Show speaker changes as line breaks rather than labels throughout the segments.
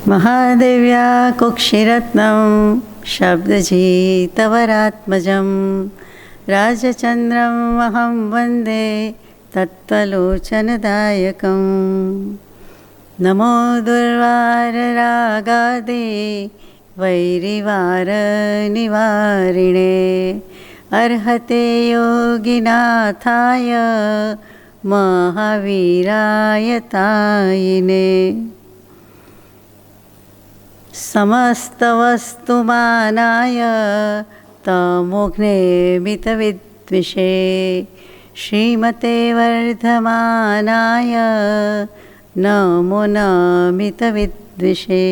महादेव्या कुक्षिरत्नं शब्दजितवरात्मजं राजचन्द्रम् अहं वन्दे तत्त्वलोचनदायकं। नमो दुर्वाररागादे वैरिवारनिवारिणे अर्हते योगिनाथाय महावीराय तायिने। समस्तवस्तुमानाय तमोघ्ने मितविद्विषे श्रीमते वर्धमानाय नमो नमितविद्विषे।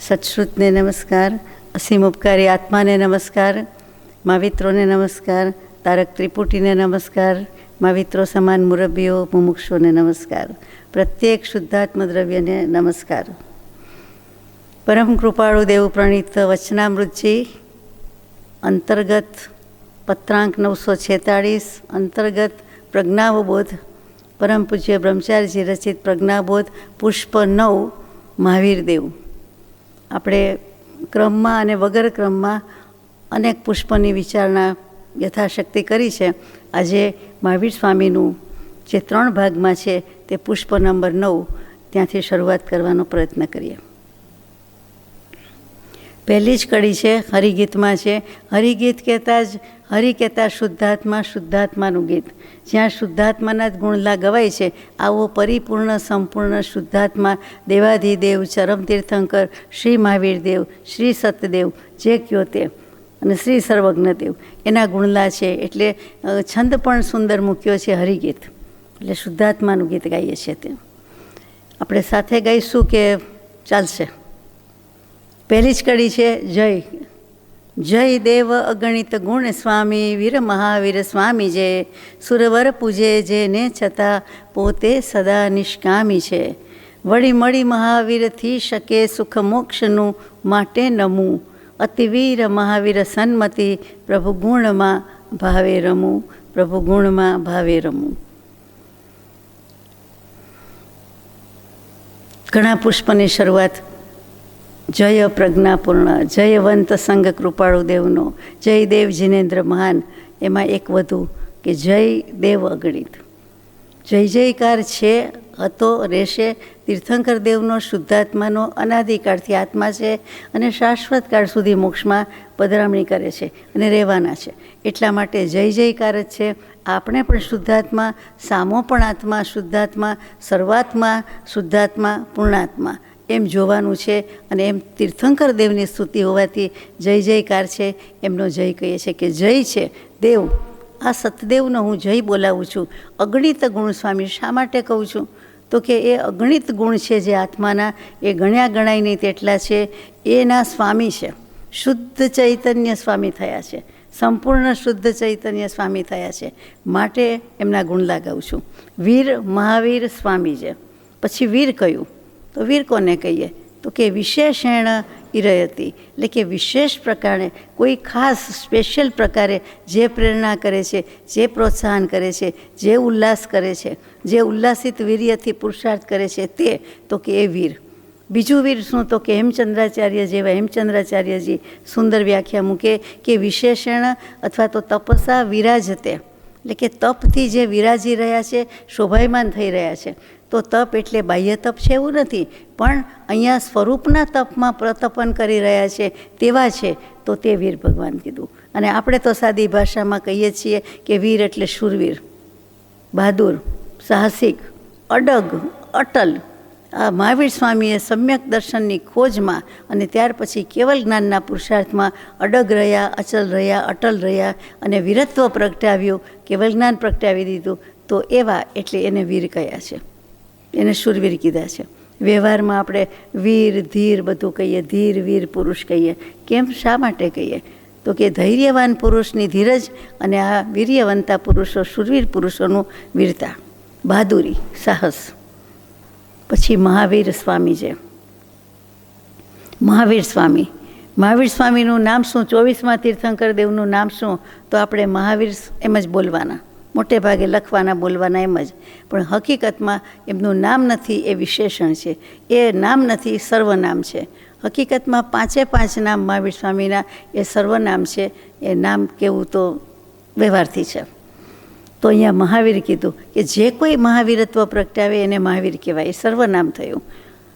सत्श्रुतने नमस्कार, असीम उपकारी आत्माने नमस्कार, मावित्रोने नमस्कार, तारक त्रिपुटीने नमस्कार, माविત્રો સમાન મુરબ્બીઓ મુમુક્ષોને નમસ્કાર, પ્રત્યેક શુદ્ધાત્મ દ્રવ્યને નમસ્કાર. પરમ કૃપાળુ દેવ પ્રણીત વચનામૃતજી અંતર્ગત પત્રાંક 946 અંતર્ગત પ્રજ્ઞાવબોધ પરમ પૂજ્ય બ્રહ્મચારીજી રચિત પ્રજ્ઞાબોધ પુષ્પ 9 મહાવીર દેવ. આપણે ક્રમમાં અને વગર ક્રમમાં અનેક પુષ્પની વિચારણા યથાશક્તિ કરી છે. આજે મહાવીર સ્વામીનું જે 3 ભાગમાં છે તે પુષ્પ નંબર 9 ત્યાંથી શરૂઆત કરવાનો પ્રયત્ન કરીએ. પહેલી જ કડી છે હરિગીતમાં છે. હરિગીત કહેતા જ હરિ કહેતા શુદ્ધાત્મા, શુદ્ધાત્માનું ગીત. જ્યાં શુદ્ધાત્માના જ ગુણલા ગવાય છે. આવો પરિપૂર્ણ સંપૂર્ણ શુદ્ધાત્મા દેવાધિદેવ ચરમ તીર્થંકર શ્રી મહાવીર દેવ, શ્રી સતદેવ જે કયો તે અને શ્રી સર્વજ્ઞદેવ એના ગુણલા છે. એટલે છંદ પણ સુંદર મૂક્યો છે હરિગીત, એટલે શુદ્ધાત્માનું ગીત ગાઈએ છીએ. તે આપણે સાથે ગાઈશું કે ચાલશે? પહેલી જ કડી છે જય. જય દેવ અગણિત ગુણ સ્વામી વીર મહાવીર સ્વામી જે સુરવર પૂજે જેને છતાં પોતે સદા નિષ્કામી છે. વળી મળી મહાવીરથી શકે સુખ મોક્ષનું માટે નમું અતિવીર મહાવીર સન્મતિ પ્રભુ ગુણમાં ભાવે રમું, પ્રભુ ગુણમાં ભાવે રમું. ઘણા પુષ્પની શરૂઆત જય પ્રજ્ઞાપૂર્ણ, જયવંત સંગ કૃપાળુ દેવનો, જય દેવ જિનેન્દ્ર મહાન. એમાં એક વધુ કે જય દેવ અગણિત. જય જયકાર છે, હતો, રહેશે. તીર્થંકર દેવનો શુદ્ધાત્માનો અનાદિકાળથી આત્મા છે અને શાશ્વત કાળ સુધી મોક્ષમાં પધરામણી કરે છે અને રહેવાના છે. એટલા માટે જય જયકાર જ છે. આપણે પણ શુદ્ધાત્મા, સામો પણ આત્મા શુદ્ધાત્મા, સર્વાત્મા શુદ્ધાત્મા, પૂર્ણાત્મા એમ જોવાનું છે. અને એમ તીર્થંકર દેવની સ્તુતિ હોવાથી જય જયકાર છે. એમનો જય કહીએ છીએ કે જય છે દેવ. આ સતદેવનો હું જય બોલાવું છું. અગણિત ગુણ સ્વામી શા માટે કહું છું? તો કે એ અગણિત ગુણ છે જે આત્માના, એ ગણ્યા ગણાય નહીં તેટલા છે. એના સ્વામી છે, શુદ્ધ ચૈતન્ય સ્વામી થયા છે, સંપૂર્ણ શુદ્ધ ચૈતન્ય સ્વામી થયા છે. માટે એમના ગુણ લગાવું છું. વીર મહાવીર સ્વામી છે. પછી વીર કયું? તો વીર કોને કહીએ? તો કે વિશેષણ ઇરયતી, એટલે કે વિશેષ પ્રકારે, કોઈ ખાસ સ્પેશિયલ પ્રકારે જે પ્રેરણા કરે છે, જે પ્રોત્સાહન કરે છે, જે ઉલ્લાસ કરે છે, જે ઉલ્લાસિત વીર્યથી પુરુષાર્થ કરે છે તે, તો કે એ વીર. બીજું વીર શું? તો કે હેમચંદ્રાચાર્ય જેવા હેમચંદ્રાચાર્યજી સુંદર વ્યાખ્યા મૂકે કે વિશેષણ અથવા તો તપસા વિરાજતે, એટલે કે તપથી જે વિરાજી રહ્યા છે, શોભાયમાન થઈ રહ્યા છે. તો તપ એટલે બાહ્ય તપ છે એવું નથી, પણ અહીંયા સ્વરૂપના તપમાં પ્રતપન કરી રહ્યા છે તેવા છે, તો તે વીર ભગવાન કીધું. અને આપણે તો સાદી ભાષામાં કહીએ છીએ કે વીર એટલે શૂરવીર, બહાદુર, સાહસિક, અડગ, અટલ. આ મહાવીર સ્વામીએ સમ્યક દર્શનની ખોજમાં અને ત્યાર પછી કેવલ જ્ઞાનના પુરુષાર્થમાં અડગ રહ્યા, અચલ રહ્યા, અટલ રહ્યા અને વીરત્વ પ્રગટાવ્યું, કેવલ જ્ઞાન પ્રગટાવી દીધું. તો એવા એટલે એને વીર કયા છે, એને શૂરવીર કીધા છે. વ્યવહારમાં આપણે વીર ધીર બધું કહીએ, ધીર વીર પુરુષ કહીએ. કેમ, શા માટે કહીએ? તો કે ધૈર્યવાન પુરુષની ધીરજ અને આ વીર્યવંતા પુરુષો, શૂરવીર પુરુષોનું વીરતા, બહાદુરી, સાહસ. પછી મહાવીર સ્વામી છે. મહાવીર સ્વામી, મહાવીર સ્વામીનું નામ શું? 24મા તીર્થંકર દેવનું નામ શું? તો આપણે મહાવીર એમ જ બોલવાના. મોટે ભાગે લખવાના બોલવાના એમ જ, પણ હકીકતમાં એમનું નામ નથી, એ વિશેષણ છે. એ નામ નથી, સર્વનામ છે. હકીકતમાં 5 નામ મહાવીર સ્વામીના એ સર્વનામ છે. એ નામ કેવું તો વ્યવહારથી છે. તો અહીંયા મહાવીર કીધું કે જે કોઈ મહાવીરત્વ પ્રગટાવે એને મહાવીર કહેવાય, એ સર્વનામ થયું.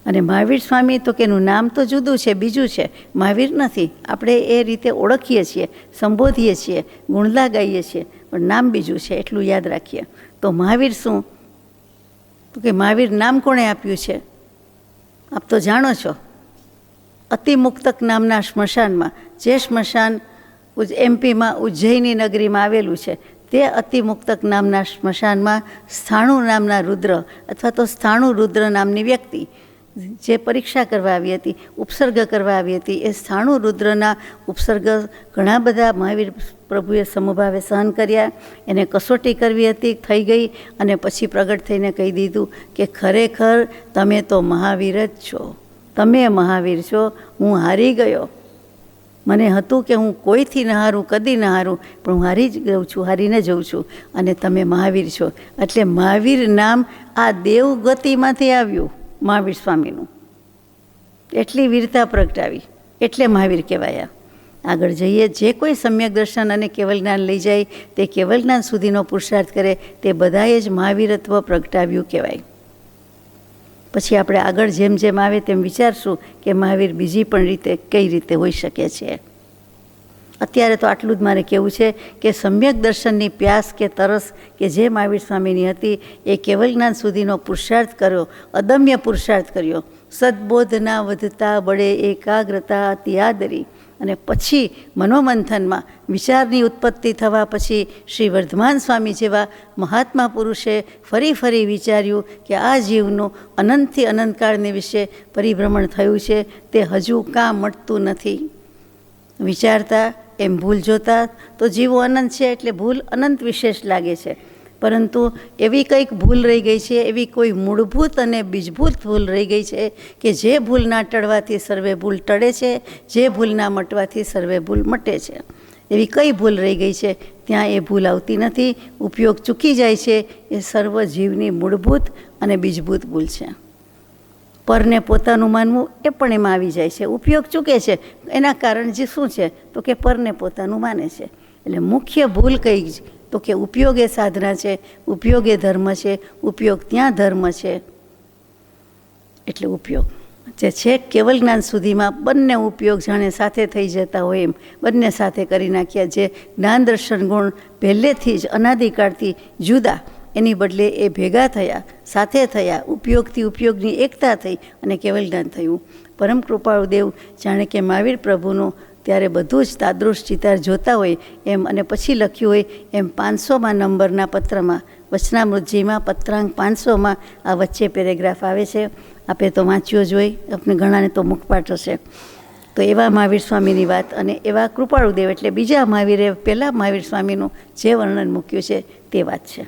અને મહાવીર સ્વામી તો કે એનું નામ તો જુદું છે, બીજું છે, મહાવીર નથી. આપણે એ રીતે ઓળખીએ છીએ, સંબોધીએ છીએ, ગુણલા ગાઈએ છીએ, પણ નામ બીજું છે, એટલું યાદ રાખીએ. તો મહાવીર શું? તો કે મહાવીર નામ કોણે આપ્યું છે? આપ તો જાણો છો. અતિમુક્તક નામના સ્મશાનમાં, જે સ્મશાન એમપીમાં ઉજ્જૈની નગરીમાં આવેલું છે, તે અતિમુક્તક નામના સ્મશાનમાં સ્થાણુ નામના રુદ્ર અથવા તો સ્થાણુ રુદ્ર નામની વ્યક્તિ જે પરીક્ષા કરવા આવી હતી, ઉપસર્ગ કરવા આવી હતી, એ સ્થાણુ રુદ્રના ઉપસર્ગ ઘણા બધા મહાવીર પ્રભુએ સમભાવે સહન કર્યા. એને કસોટી કરવી હતી, થઈ ગઈ. અને પછી પ્રગટ થઈને કહી દીધું કે ખરેખર તમે તો મહાવીર જ છો, તમે મહાવીર છો, હું હારી ગયો. મને હતું કે હું કોઈથી ન હારું, કદી ન હારું, પણ હું હારી જ ગઉં છું, હારીને જઉં છું, અને તમે મહાવીર છો. એટલે મહાવીર નામ આ દેવગતિમાંથી આવ્યું મહાવીર સ્વામીનું. એટલી વીરતા પ્રગટાવી, એટલે મહાવીર કહેવાયા. આગળ જઈએ, જે કોઈ સમ્યક દર્શન અને કેવલ જ્ઞાન લઈ જાય, તે કેવલ જ્ઞાન સુધીનો પુરુષાર્થ કરે, તે બધાએ જ મહાવીરત્વ પ્રગટાવ્યું કહેવાય. પછી આપણે આગળ જેમ જેમ આવે તેમ વિચારશું કે મહાવીર બીજી પણ રીતે કઈ રીતે હોઈ શકે છે. અત્યારે તો આટલું જ મારે કહેવું છે કે સમ્યક દર્શનની પ્યાસ કે તરસ કે જે મહાવીર સ્વામીની હતી, એ કેવલ જ્ઞાન સુધીનો પુરુષાર્થ કર્યો, અદમ્ય પુરુષાર્થ કર્યો. સદબોધના વધતા બળે એકાગ્રતા અતિ આદરી. અને પછી મનોમંથનમાં વિચારની ઉત્પત્તિ થવા પછી શ્રી વર્ધમાન સ્વામી જેવા મહાત્મા પુરુષે ફરી ફરી વિચાર્યું કે આ જીવનું અનંતથી અનંતકાળને વિશે પરિભ્રમણ થયું છે, તે હજુ કાં મટતું નથી. વિચારતા એમ ભૂલ જોતા તો જીવો અનંત છે એટલે ભૂલ અનંત વિશેષ લાગે છે, પરંતુ એવી કંઈક ભૂલ રહી ગઈ છે, એવી કોઈ મૂળભૂત અને બીજભૂત ભૂલ રહી ગઈ છે કે જે ભૂલના ટળવાથી સર્વે ભૂલ ટળે છે, જે ભૂલના મટવાથી સર્વે ભૂલ મટે છે. એવી કઈ ભૂલ રહી ગઈ છે? ત્યાં એ ભૂલ આવતી નથી, ઉપયોગ ચૂકી જાય છે. એ સર્વ જીવની મૂળભૂત અને બીજભૂત ભૂલ છે. પરને પોતાનું માનવું એ પણ એમાં આવી જાય છે. ઉપયોગ ચૂકે છે એના કારણ જે શું છે? તો કે પરને પોતાનું માને છે. એટલે મુખ્ય ભૂલ કઈ? તો કે ઉપયોગ એ સાધના છે, ઉપયોગ એ ધર્મ છે, ઉપયોગ ત્યાં ધર્મ છે. એટલે ઉપયોગ જે છે કેવલ જ્ઞાન સુધીમાં બંને ઉપયોગ જાણે સાથે થઈ જતા હોય એમ બંને સાથે કરી નાખ્યા. જે જ્ઞાન દર્શન ગુણ પહેલેથી જ અનાદિકાળથી જુદા, એની બદલે એ ભેગા થયા, સાથે થયા, ઉપયોગથી ઉપયોગની એકતા થઈ અને કેવલ જ્ઞાન થયું. પરમ કૃપાળુ દેવ જાણે કે મહાવીર પ્રભુનું ત્યારે બધું જ તાદૃશ ચિતાર જોતા હોય એમ, અને પછી લખ્યું હોય એમ 500મા નંબરના પત્રમાં, વચનામૃતજીમાં પત્રાંક 500માં આ વચ્ચે પેરેગ્રાફ આવે છે. આપે તો વાંચ્યો જ હોય, આપણે ઘણાને તો મુખપાઠ હશે. તો એવા મહાવીર સ્વામીની વાત અને એવા કૃપાળુ દેવ એટલે બીજા મહાવીરે પહેલાં મહાવીર સ્વામીનું જે વર્ણન મૂક્યું છે તે વાત છે.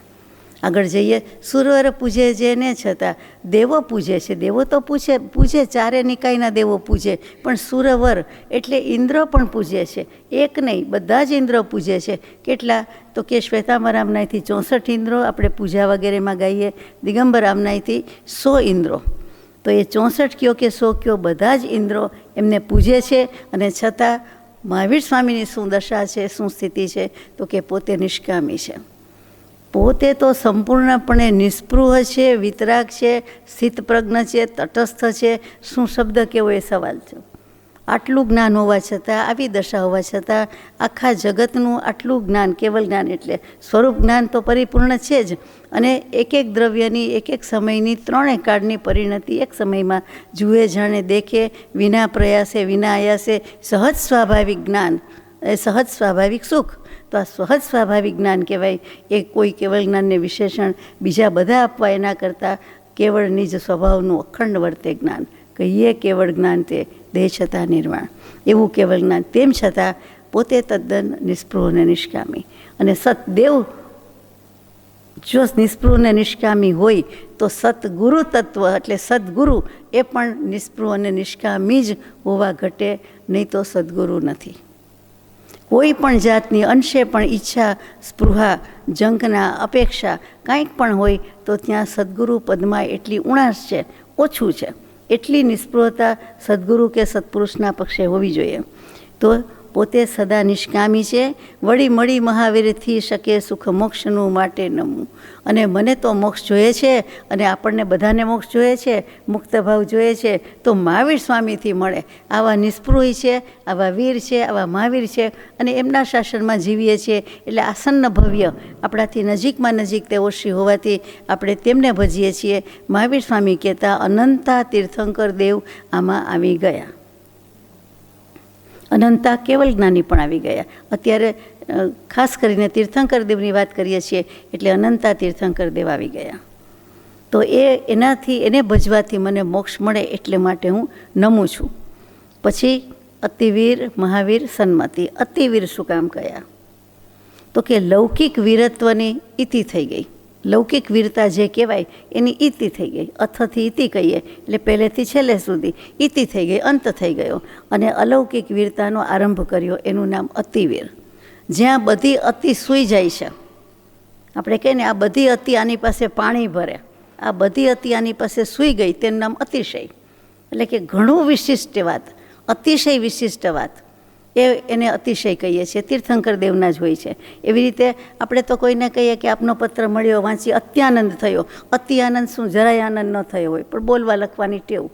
આગળ જઈએ. સુરવર પૂજે જેને છતાં દેવો પૂજે છે. દેવો તો પૂજે, ચારે નિકાયના દેવો પૂજે, પણ સુરવર એટલે ઇન્દ્ર પણ પૂજે છે. એક નહીં, બધા જ ઇન્દ્ર પૂજે છે. કેટલા? તો કે શ્વેતાંબર આમનાયથી 64 ઇન્દ્રો આપણે પૂજા વગેરેમાં ગાઈએ, દિગંબર આમનાયથી 100 ઇન્દ્રો. તો એ 64 કયો કે 100 કયો, બધા જ ઇન્દ્રો એમને પૂજે છે. અને છતાં મહાવીર સ્વામીની શું દશા છે, શું સ્થિતિ છે? તો કે પોતે નિષ્કામી છે. પોતે તો સંપૂર્ણપણે નિસ્પૃહ છે, વિતરાગ છે, સ્થિતપ્રજ્ઞ છે, તટસ્થ છે. શું શબ્દ કેવો એ સવાલ છે. આટલું જ્ઞાન હોવા છતાં, આવી દશા હોવા છતાં, આખા જગતનું આટલું જ્ઞાન, કેવલ જ્ઞાન એટલે સ્વરૂપ જ્ઞાન તો પરિપૂર્ણ છે જ. અને એક એક દ્રવ્યની, એક એક સમયની, ત્રણેય કાળની પરિણતિ એક સમયમાં જુએ, જાણે, દેખે, વિના પ્રયાસે, વિના આયાસે, સહજ સ્વાભાવિક જ્ઞાન, એ સહજ સ્વાભાવિક સુખ. તો આ સહજ સ્વાભાવિક જ્ઞાન કહેવાય. એ કોઈ કેવળ જ્ઞાનને વિશેષણ બીજા બધા આપવા એના કરતાં કેવળ નિજ સ્વભાવનું અખંડ વર્તે જ્ઞાન કહીએ. કેવળ જ્ઞાન તે દેહ છતાં નિર્વાણ, એવું કેવળ જ્ઞાન. તેમ છતાં પોતે તદ્દન નિસ્પૃહ અને નિષ્કામી. અને સતદેવ જો નિસ્પૃહ અને નિષ્કામી હોય તો સતગુરુ તત્વ એટલે સદગુરુ એ પણ નિસ્પૃહ અને નિષ્કામી જ હોવા ઘટે, નહીં તો સદગુરુ નથી. કોઈ પણ જાતની અંશે પણ ઈચ્છા, સ્પૃહા, જંકના, અપેક્ષા કાંઈક પણ હોય તો ત્યાં સદ્ગુરુ પદમાં એટલી ઉણાશ છે, ઓછું છે. એટલી નિસ્પૃહતા સદ્ગુરુ કે સત્પુરુષના પક્ષે હોવી જોઈએ. તો પોતે સદા નિષ્કામી છે. વળી મળી મહાવીરથી શકે સુખ મોક્ષનું માટે નમવું. અને મને તો મોક્ષ જોઈએ છે, અને આપણને બધાને મોક્ષ જોઈએ છે, મુક્ત ભાવ જોઈએ છે, તો મહાવીર સ્વામીથી મળે. આવા નિસ્પૃહી છે, આવા વીર છે, આવા મહાવીર છે, અને એમના શાસનમાં જીવીએ છીએ એટલે આસન્ન ભવ્ય આપણાથી નજીકમાં નજીક તેઓ શ્રી હોવાથી આપણે તેમને ભજીએ છીએ. મહાવીર સ્વામી કહેતા અનંતા તીર્થંકર દેવ આમાં આવી ગયા. અનંતા કેવલ જ્ઞાની પણ આવી ગયા. અત્યારે ખાસ કરીને તીર્થંકર દેવની વાત કરીએ છીએ એટલે અનંતા તીર્થંકર દેવ આવી ગયા. તો એને ભજવાથી મને મોક્ષ મળે એટલે માટે હું નમું છું. પછી અતિવીર મહાવીર સન્મતિ. અતિવીર શું કામ કયા? તો કે લૌકિક વીરત્વની ઇતિ થઈ ગઈ. લૌકિક વીરતા જે કહેવાય એની ઇતિ થઈ ગઈ. અથથી ઇતિ કહીએ એટલે પહેલેથી છેલ્લે સુધી ઇતિ થઈ ગઈ, અંત થઈ ગયો. અને અલૌકિક વીરતાનો આરંભ કર્યો, એનું નામ અતિવીર. જ્યાં બધી અતિ સૂઈ જાય છે, આપણે કહીએ ને આ બધી અતિ આની પાસે પાણી ભરે, આ બધી અતિ આની પાસે સૂઈ ગઈ, તેનું નામ અતિશય. એટલે કે ઘણું વિશિષ્ટ વાત, અતિશય વિશિષ્ટ વાત, એને અતિશય કહીએ છીએ. તીર્થંકર દેવના જ હોય છે. એવી રીતે આપણે તો કોઈને કહીએ કે આપનો પત્ર મળ્યો, વાંચી અત્યાનંદ થયો. અતિ આનંદ શું, જરાય આનંદ ન થયો હોય, પણ બોલવા લખવાની ટેવ.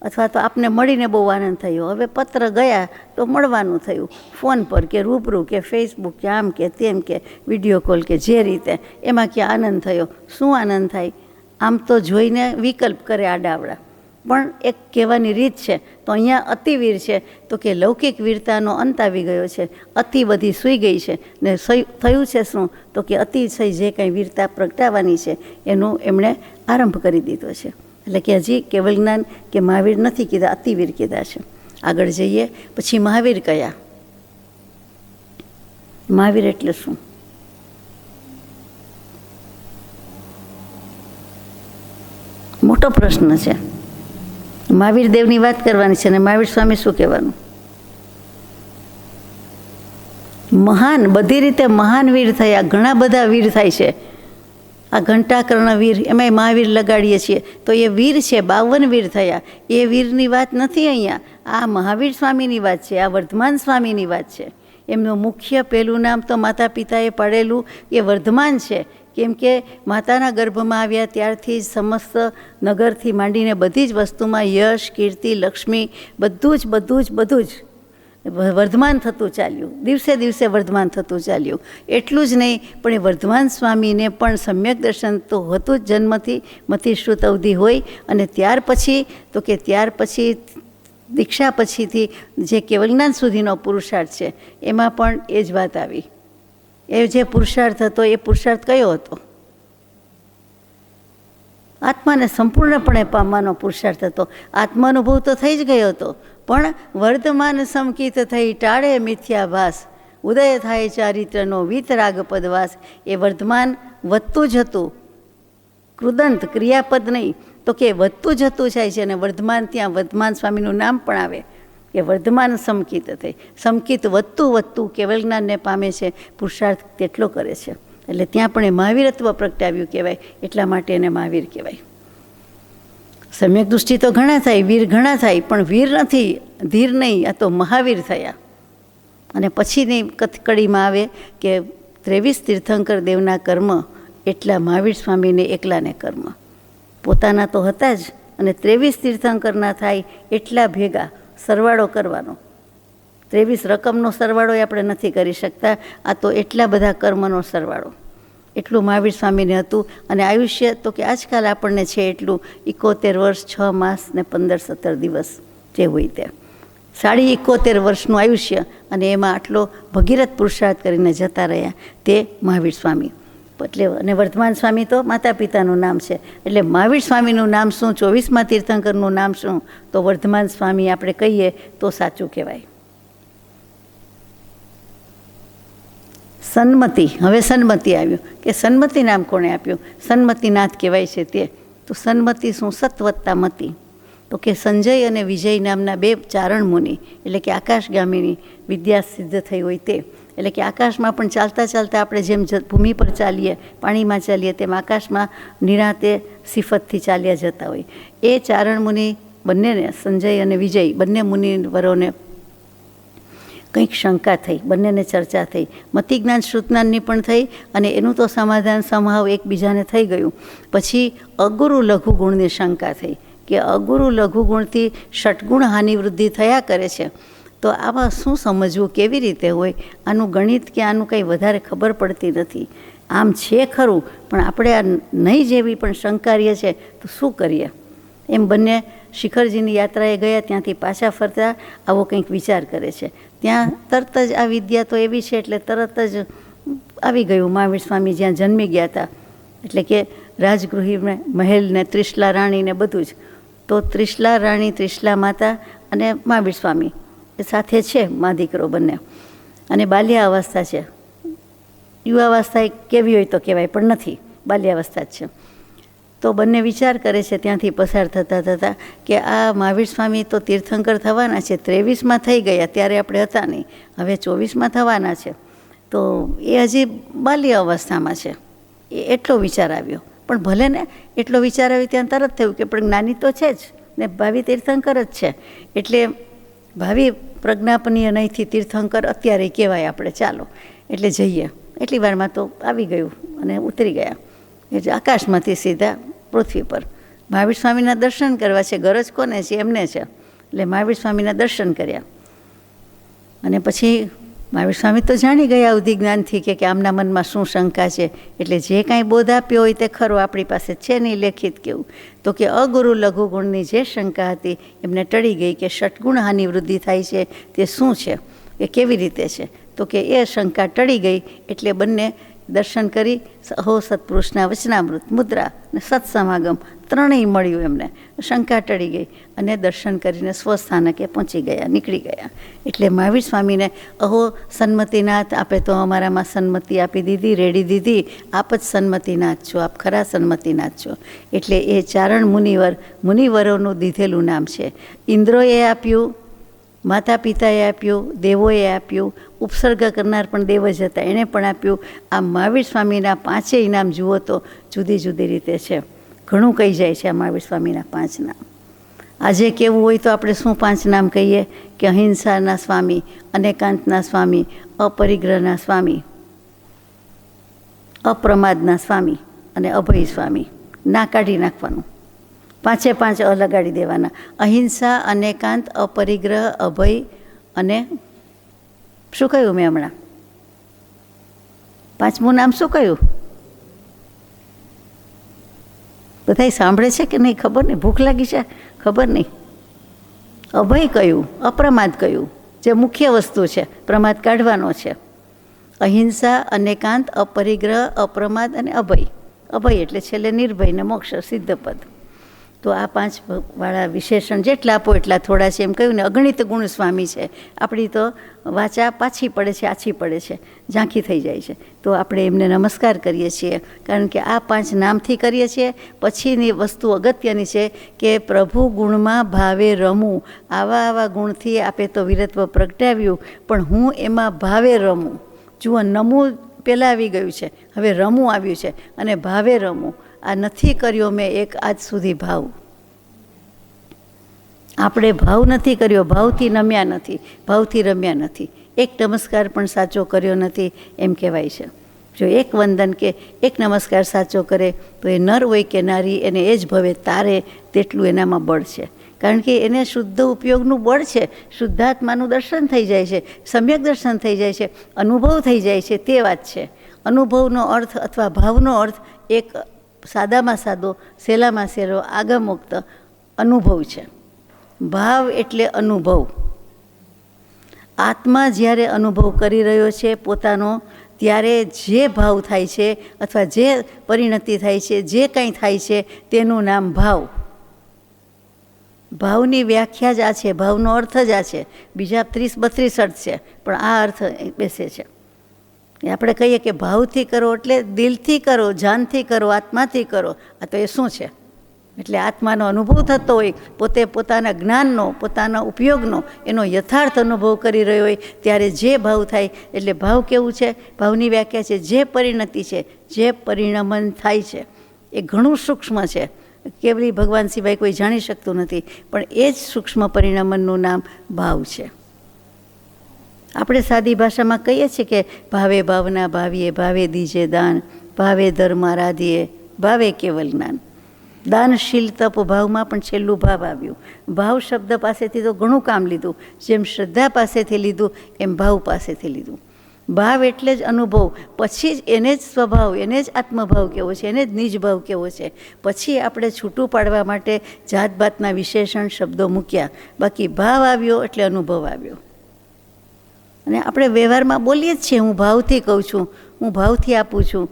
અથવા તો આપને મળીને બહુ આનંદ થયો. હવે પત્ર ગયા તો મળવાનું થયું, ફોન પર કે રૂબરૂ કે ફેસબુક કે આમ કે તેમ કે વિડીયો કોલ કે જે રીતે, એમાં ક્યાં આનંદ થયો. શું આનંદ થાય? આમ તો જોઈને વિકલ્પ કરે આડાવડા, પણ એક કહેવાની રીત છે. તો અહીંયા અતિવીર છે તો કે લૌકિક વીરતાનો અંત આવી ગયો છે. અતિ બધી સૂઈ ગઈ છે ને થયું છે શું? તો કે અતિશય જે કંઈ વીરતા પ્રગટાવવાની છે એનો એમણે આરંભ કરી દીધો છે. એટલે કે હજી કેવલ જ્ઞાન કે મહાવીર નથી કીધા, અતિવીર કીધા છે. આગળ જઈએ. પછી મહાવીર કયા? મહાવીર એટલે શું? મોટો પ્રશ્ન છે. મહાવીર દેવની વાત કરવાની છે અને મહાવીર સ્વામી શું કહેવાનું? મહાન, બધી રીતે મહાન વીર થયા. ઘણા બધા વીર થાય છે. આ ઘંટાકર્ણ વીર, એમાંય મહાવીર લગાડીએ છીએ તો એ વીર છે. 52 વીર થયા. એ વીરની વાત નથી અહીંયા. આ મહાવીર સ્વામીની વાત છે, આ વર્ધમાન સ્વામીની વાત છે. એમનું મુખ્ય પહેલું નામ તો માતા પિતાએ પાડેલું એ વર્ધમાન છે. કેમ કે માતાના ગર્ભમાં આવ્યા ત્યારથી સમસ્ત નગરથી માંડીને બધી જ વસ્તુમાં યશ, કીર્તિ, લક્ષ્મી બધું જ વર્ધમાન થતું ચાલ્યું. દિવસે દિવસે વર્ધમાન થતું ચાલ્યું. એટલું જ નહીં, પણ એ વર્ધમાન સ્વામીને પણ સમ્યક દર્શન તો હતું જ જન્મથી, મતિશ્રુત અવધિ હોય. અને ત્યાર પછી તો કે ત્યાર પછી દીક્ષા પછીથી જે કેવલ જ્ઞાન સુધીનો પુરુષાર્થ છે એમાં પણ એ જ વાત આવી. એ જે પુરુષાર્થ હતો એ પુરુષાર્થ કયો હતો? આત્માને સંપૂર્ણપણે પામવાનો પુરુષાર્થ હતો. આત્માનુભવ તો થઈ જ ગયો હતો, પણ વર્ધમાન સમકિત થઈ ટાળે મિથ્યાભાસ, ઉદય થાય ચારિત્રનો વીતરાગ પદવાસ. એ વર્ધમાન વધતું જ હતું, કૃદંત ક્રિયાપદ નહીં, તો કે વધતું જતું જાય છે. અને વર્ધમાન, ત્યાં વર્ધમાન સ્વામીનું નામ પણ આવે કે વર્ધમાન સમકિત થઈ. સમકિત વધતું કેવલ જ્ઞાનને પામે છે, પુરુષાર્થ તેટલો કરે છે. એટલે ત્યાં પણ એ મહાવીરત્વ પ્રગટાવ્યું કહેવાય, એટલા માટે એને મહાવીર કહેવાય. સમ્યક દૃષ્ટિ તો ઘણા થાય, વીર ઘણા થાય, પણ વીર નથી, ધીર નહીં, આ તો મહાવીર થયા. અને પછીની કડીમાં આવે કે 23 તીર્થંકર દેવના કર્મ એટલા મહાવીર સ્વામીને એકલાને કર્મ. પોતાના તો હતા જ, અને 23 તીર્થંકરના થાય એટલા ભેગા સરવાળો કરવાનો. 23 રકમનો સરવાળો આપણે નથી કરી શકતા, આ તો એટલા બધા કર્મનો સરવાળો. એટલું મહાવીર સ્વામીને હતું. અને આયુષ્ય તો કે આજકાલ આપણને છે એટલું, 71 વર્ષ 6 માસ ને 15-17 દિવસ જે હોય તે. 71 વર્ષનું આયુષ્ય, અને એમાં આટલો ભગીરથ પુરુષાર્થ કરીને જતા રહ્યા તે મહાવીર સ્વામી. એટલે અને વર્ધમાન સ્વામી તો માતા પિતાનું નામ છે. એટલે મહાવીર સ્વામીનું નામ શું, 24મા તીર્થંકરનું નામ શું, તો વર્ધમાન સ્વામી આપણે કહીએ તો સાચું કહેવાય. સન્મતિ. હવે સન્મતિ આવ્યું કે સન્મતિ નામ કોણે આપ્યું? સન્મતિનાથ કહેવાય છે તે. તો સન્મતિ શું? સત વત્તા મતિ. તો કે સંજય અને વિજય નામના બે ચારણ મુનિ, એટલે કે આકાશગામીની વિદ્યા સિદ્ધ થઈ હોય તે, એટલે કે આકાશમાં પણ ચાલતા ચાલતા આપણે જેમ ભૂમિ પર ચાલીએ, પાણીમાં ચાલીએ, તેમ આકાશમાં નિરાંતે સિફતથી ચાલ્યા જતા હોય. એ ચારણ મુનિ બંનેને, સંજય અને વિજય બંને મુનિવરોને કંઈક શંકા થઈ, બંનેને ચર્ચા થઈ, મતિજ્ઞાન શ્રુતજ્ઞાનની પણ થઈ, અને એનું તો સમાધાન સમહાવ એકબીજાને થઈ ગયું. પછી અગુરુ લઘુ ગુણની શંકા થઈ કે અગુરુ લઘુ ગુણથી ષટગુણ હાનિવૃદ્ધિ થયા કરે છે, તો આમાં શું સમજવું, કેવી રીતે હોય, આનું ગણિત કે આનું કંઈ વધારે ખબર પડતી નથી. આમ છે ખરું, પણ આપણે આ નહીં જેવી પણ શંકારીએ છે, તો શું કરીએ? એમ બંને શિખરજીની યાત્રાએ ગયા, ત્યાંથી પાછા ફરતા આવો કંઈક વિચાર કરે છે. ત્યાં તરત જ આ વિદ્યા તો એવી છે એટલે તરત જ આવી ગયું. મહાવીર સ્વામી જ્યાં જન્મી ગયા હતા, એટલે કે રાજગૃહી મહેલને, ત્રિશલા રાણીને બધું જ, તો ત્રિશલા રાણી, ત્રિશલા માતા અને મહાવીર સ્વામી એ સાથે છે, મા દીકરો બંને, અને બાલ્યાવસ્થા છે. યુવાવસ્થા કેવી હોય તો કહેવાય, પણ નથી, બાલ્યાવસ્થા જ છે. તો બંને વિચાર કરે છે ત્યાંથી પસાર થતાં થતાં કે આ મહાવીર સ્વામી તો તીર્થંકર થવાના છે, 23માં થઈ ગયા, ત્યારે આપણે હતા નહીં, હવે 24માં થવાના છે, તો એ હજી બાલ્ય અવસ્થામાં છે. એટલો વિચાર આવ્યો. પણ ભલે ને એટલો વિચાર આવ્યો, ત્યાં તરત થયું કે પણ જ્ઞાની તો છે જ ને, ભાવિ તીર્થંકર જ છે, એટલે ભાવિ પ્રજ્ઞાપનીય નહીંથી તીર્થંકર અત્યારે કહેવાય આપણે, ચાલો એટલે જઈએ. એટલી વારમાં તો આવી ગયું અને ઉતરી ગયા, એટલે આકાશમાંથી સીધા પૃથ્વી પર. મહાવીર સ્વામીના દર્શન કરવા છે, ગરજ કોને છે? એમને છે. એટલે મહાવીર સ્વામીના દર્શન કર્યા, અને પછી મહાવીર સ્વામી તો જાણી ગયા અવધિ જ્ઞાનથી કે આમના મનમાં શું શંકા છે, એટલે જે કાંઈ બોધ આપ્યો હોય તે ખરો, આપણી પાસે છે નહીં લેખિત કેવું. તો કે અગુરુ લઘુ ગુણની જે શંકા હતી એમને ટળી ગઈ કે ષટગુણ હાનિવૃદ્ધિ થાય છે તે શું છે, એ કેવી રીતે છે? તો કે એ શંકા ટળી ગઈ, એટલે બંને દર્શન કરી અહો સત્પુરુષના વચનામૃત, મુદ્રા અને સત્સમાગમ ત્રણેય મળ્યું એમને. શંકા ટળી ગઈ અને દર્શન કરીને સ્વસ્થાનકે પહોંચી ગયા, નીકળી ગયા. એટલે મહાવીર સ્વામીને અહો સન્મતિનાથ, આપે તો અમારામાં સન્મતિ આપી દીધી, રેડી દીધી, આપ જ સન્મતિનાથ છો, આપ ખરા સન્મતિનાથ છો. એટલે એ ચારણ મુનિવરોનું દીધેલું નામ છે. ઇન્દ્રોએ આપ્યું, માતા પિતાએ આપ્યું, દેવોએ આપ્યું, ઉપસર્ગ કરનાર પણ દેવ જ હતા, એણે પણ આપ્યું. આ મહાવીર સ્વામીના પાંચેય નામ જુઓ તો જુદી જુદી રીતે છે. ઘણું કહી જાય છે આ મહાવીર સ્વામીના 5 નામ. આજે કેવું હોય તો આપણે શું 5 નામ કહીએ કે અહિંસાના સ્વામી, અનેકાંતના સ્વામી, અપરિગ્રહના સ્વામી, અપ્રમાદના સ્વામી અને અભય સ્વામી. ના કાઢી નાખવાનું, 5 લગાડી દેવાના. અહિંસા, અનેકાંત, અપરિગ્રહ, અભય અને શું કહ્યું મેં હમણાં? 5મું નામ શું કહ્યું? બધાય સાંભળે છે કે નહીં ખબર નહીં, ભૂખ લાગી છે ખબર નહીં. અભય કયું, અપ્રમાદ કયું, જે મુખ્ય વસ્તુ છે, પ્રમાદ કાઢવાનો છે. અહિંસા, અનેકાંત, અપરિગ્રહ, અપ્રમાદ અને અભય. અભય એટલે છેલ્લે નિર્ભય ને મોક્ષ સિદ્ધ પદ. તો આ 5 વાળા વિશેષણ જેટલા આપો એટલા થોડા છે. એમ કહ્યું ને, અગણિત ગુણ સ્વામી છે. આપણી તો વાચા પાછી પડે છે, આછી પડે છે, ઝાંખી થઈ જાય છે. તો આપણે એમને નમસ્કાર કરીએ છીએ, કારણ કે આ 5 નામથી કરીએ છીએ. પછીની વસ્તુ અગત્યની છે કે પ્રભુ ગુણમાં ભાવે રમું. આવા ગુણથી આપે તો વીરત્વ પ્રગટાવ્યું, પણ હું એમાં ભાવે રમું. જુઓ, નમું પહેલાં આવી ગયું છે, હવે રમું આવ્યું છે, અને ભાવે રમું. આ નથી કર્યો મેં એક આજ સુધી ભાવ. આપણે ભાવ નથી કર્યો, ભાવથી નમ્યા નથી, ભાવથી રમ્યા નથી. એક નમસ્કાર પણ સાચો કર્યો નથી એમ કહેવાય છે. જો એક વંદન કે એક નમસ્કાર સાચો કરે તો એ નર હોય કે નારી, એને એ જ ભવે તારે, તેટલું એનામાં બળ છે. કારણ કે એને શુદ્ધ ઉપયોગનું બળ છે. શુદ્ધાત્માનું દર્શન થઈ જાય છે, સમ્યક દર્શન થઈ જાય છે, અનુભવ થઈ જાય છે, તે વાત છે. અનુભવનો અર્થ અથવા ભાવનો અર્થ એક સાદામાં સાદો, સહેલામાં સહેલો, આગમુક્ત અનુભવ છે. ભાવ એટલે અનુભવ. આત્મા જ્યારે અનુભવ કરી રહ્યો છે પોતાનો, ત્યારે જે ભાવ થાય છે અથવા જે પરિણતિ થાય છે, જે કંઈ થાય છે, તેનું નામ ભાવ. ભાવની વ્યાખ્યા જ આ છે, ભાવનો અર્થ જ આ છે. બીજા 30-32 અર્થ છે, પણ આ અર્થ બેસે છે. આપણે કહીએ કે ભાવથી કરો એટલે દિલથી કરો, જાનથી કરો, આત્માથી કરો. આ તો એ શું છે? એટલે આત્માનો અનુભવ થતો હોય, પોતે પોતાના જ્ઞાનનો, પોતાના ઉપયોગનો, એનો યથાર્થ અનુભવ કરી રહ્યો હોય ત્યારે જે ભાવ થાય. એટલે ભાવ કેવું છે? ભાવની વ્યાખ્યા છે જે પરિણતિ છે, જે પરિણમન થાય છે એ ઘણું સૂક્ષ્મ છે. કેવલી ભગવાન સિવાય કોઈ જાણી શકતું નથી, પણ એ જ સૂક્ષ્મ પરિણમનનું નામ ભાવ છે. આપણે સાદી ભાષામાં કહીએ છીએ કે ભાવે ભાવના ભાવીએ, ભાવે દીજે દાન, ભાવે ધર્મ આરાધીએ, ભાવે કેવલ જ્ઞાન. દાનશીલ તપ ભાવમાં પણ છેલ્લું ભાવ આવ્યું. ભાવ શબ્દ પાસેથી તો ઘણું કામ લીધું. જેમ શ્રદ્ધા પાસેથી લીધું એમ ભાવ પાસેથી લીધું. ભાવ એટલે જ અનુભવ, પછી જ એને જ સ્વભાવ, એને જ આત્મભાવ કેવો છે, એને જ નિજ ભાવ કેવો છે. પછી આપણે છૂટું પાડવા માટે જાતભાતના વિશેષણ શબ્દો મૂક્યા. બાકી ભાવ આવ્યો એટલે અનુભવ આવ્યો. અને આપણે વ્યવહારમાં બોલીએ જ છીએ, હું ભાવથી કહું છું, હું ભાવથી આપું છું.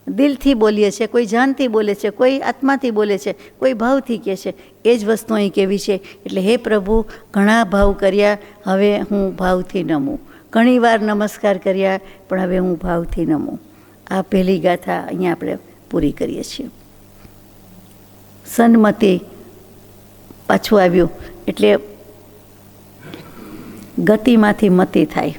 દિલથી બોલીએ છીએ, કોઈ જાનથી બોલે છે, કોઈ આત્માથી બોલે છે, કોઈ ભાવથી કહે છે. એ જ વસ્તુ અહીં કેવી છે. એટલે હે પ્રભુ, ઘણા ભાવ કર્યા, હવે હું ભાવથી નમું. ઘણી વાર નમસ્કાર કર્યા, પણ હવે હું ભાવથી નમું. આ પહેલી ગાથા અહીંયા આપણે પૂરી કરીએ છીએ. સન્મતિ પાછું આવ્યું એટલે ગતિમાંથી મતિ થાય.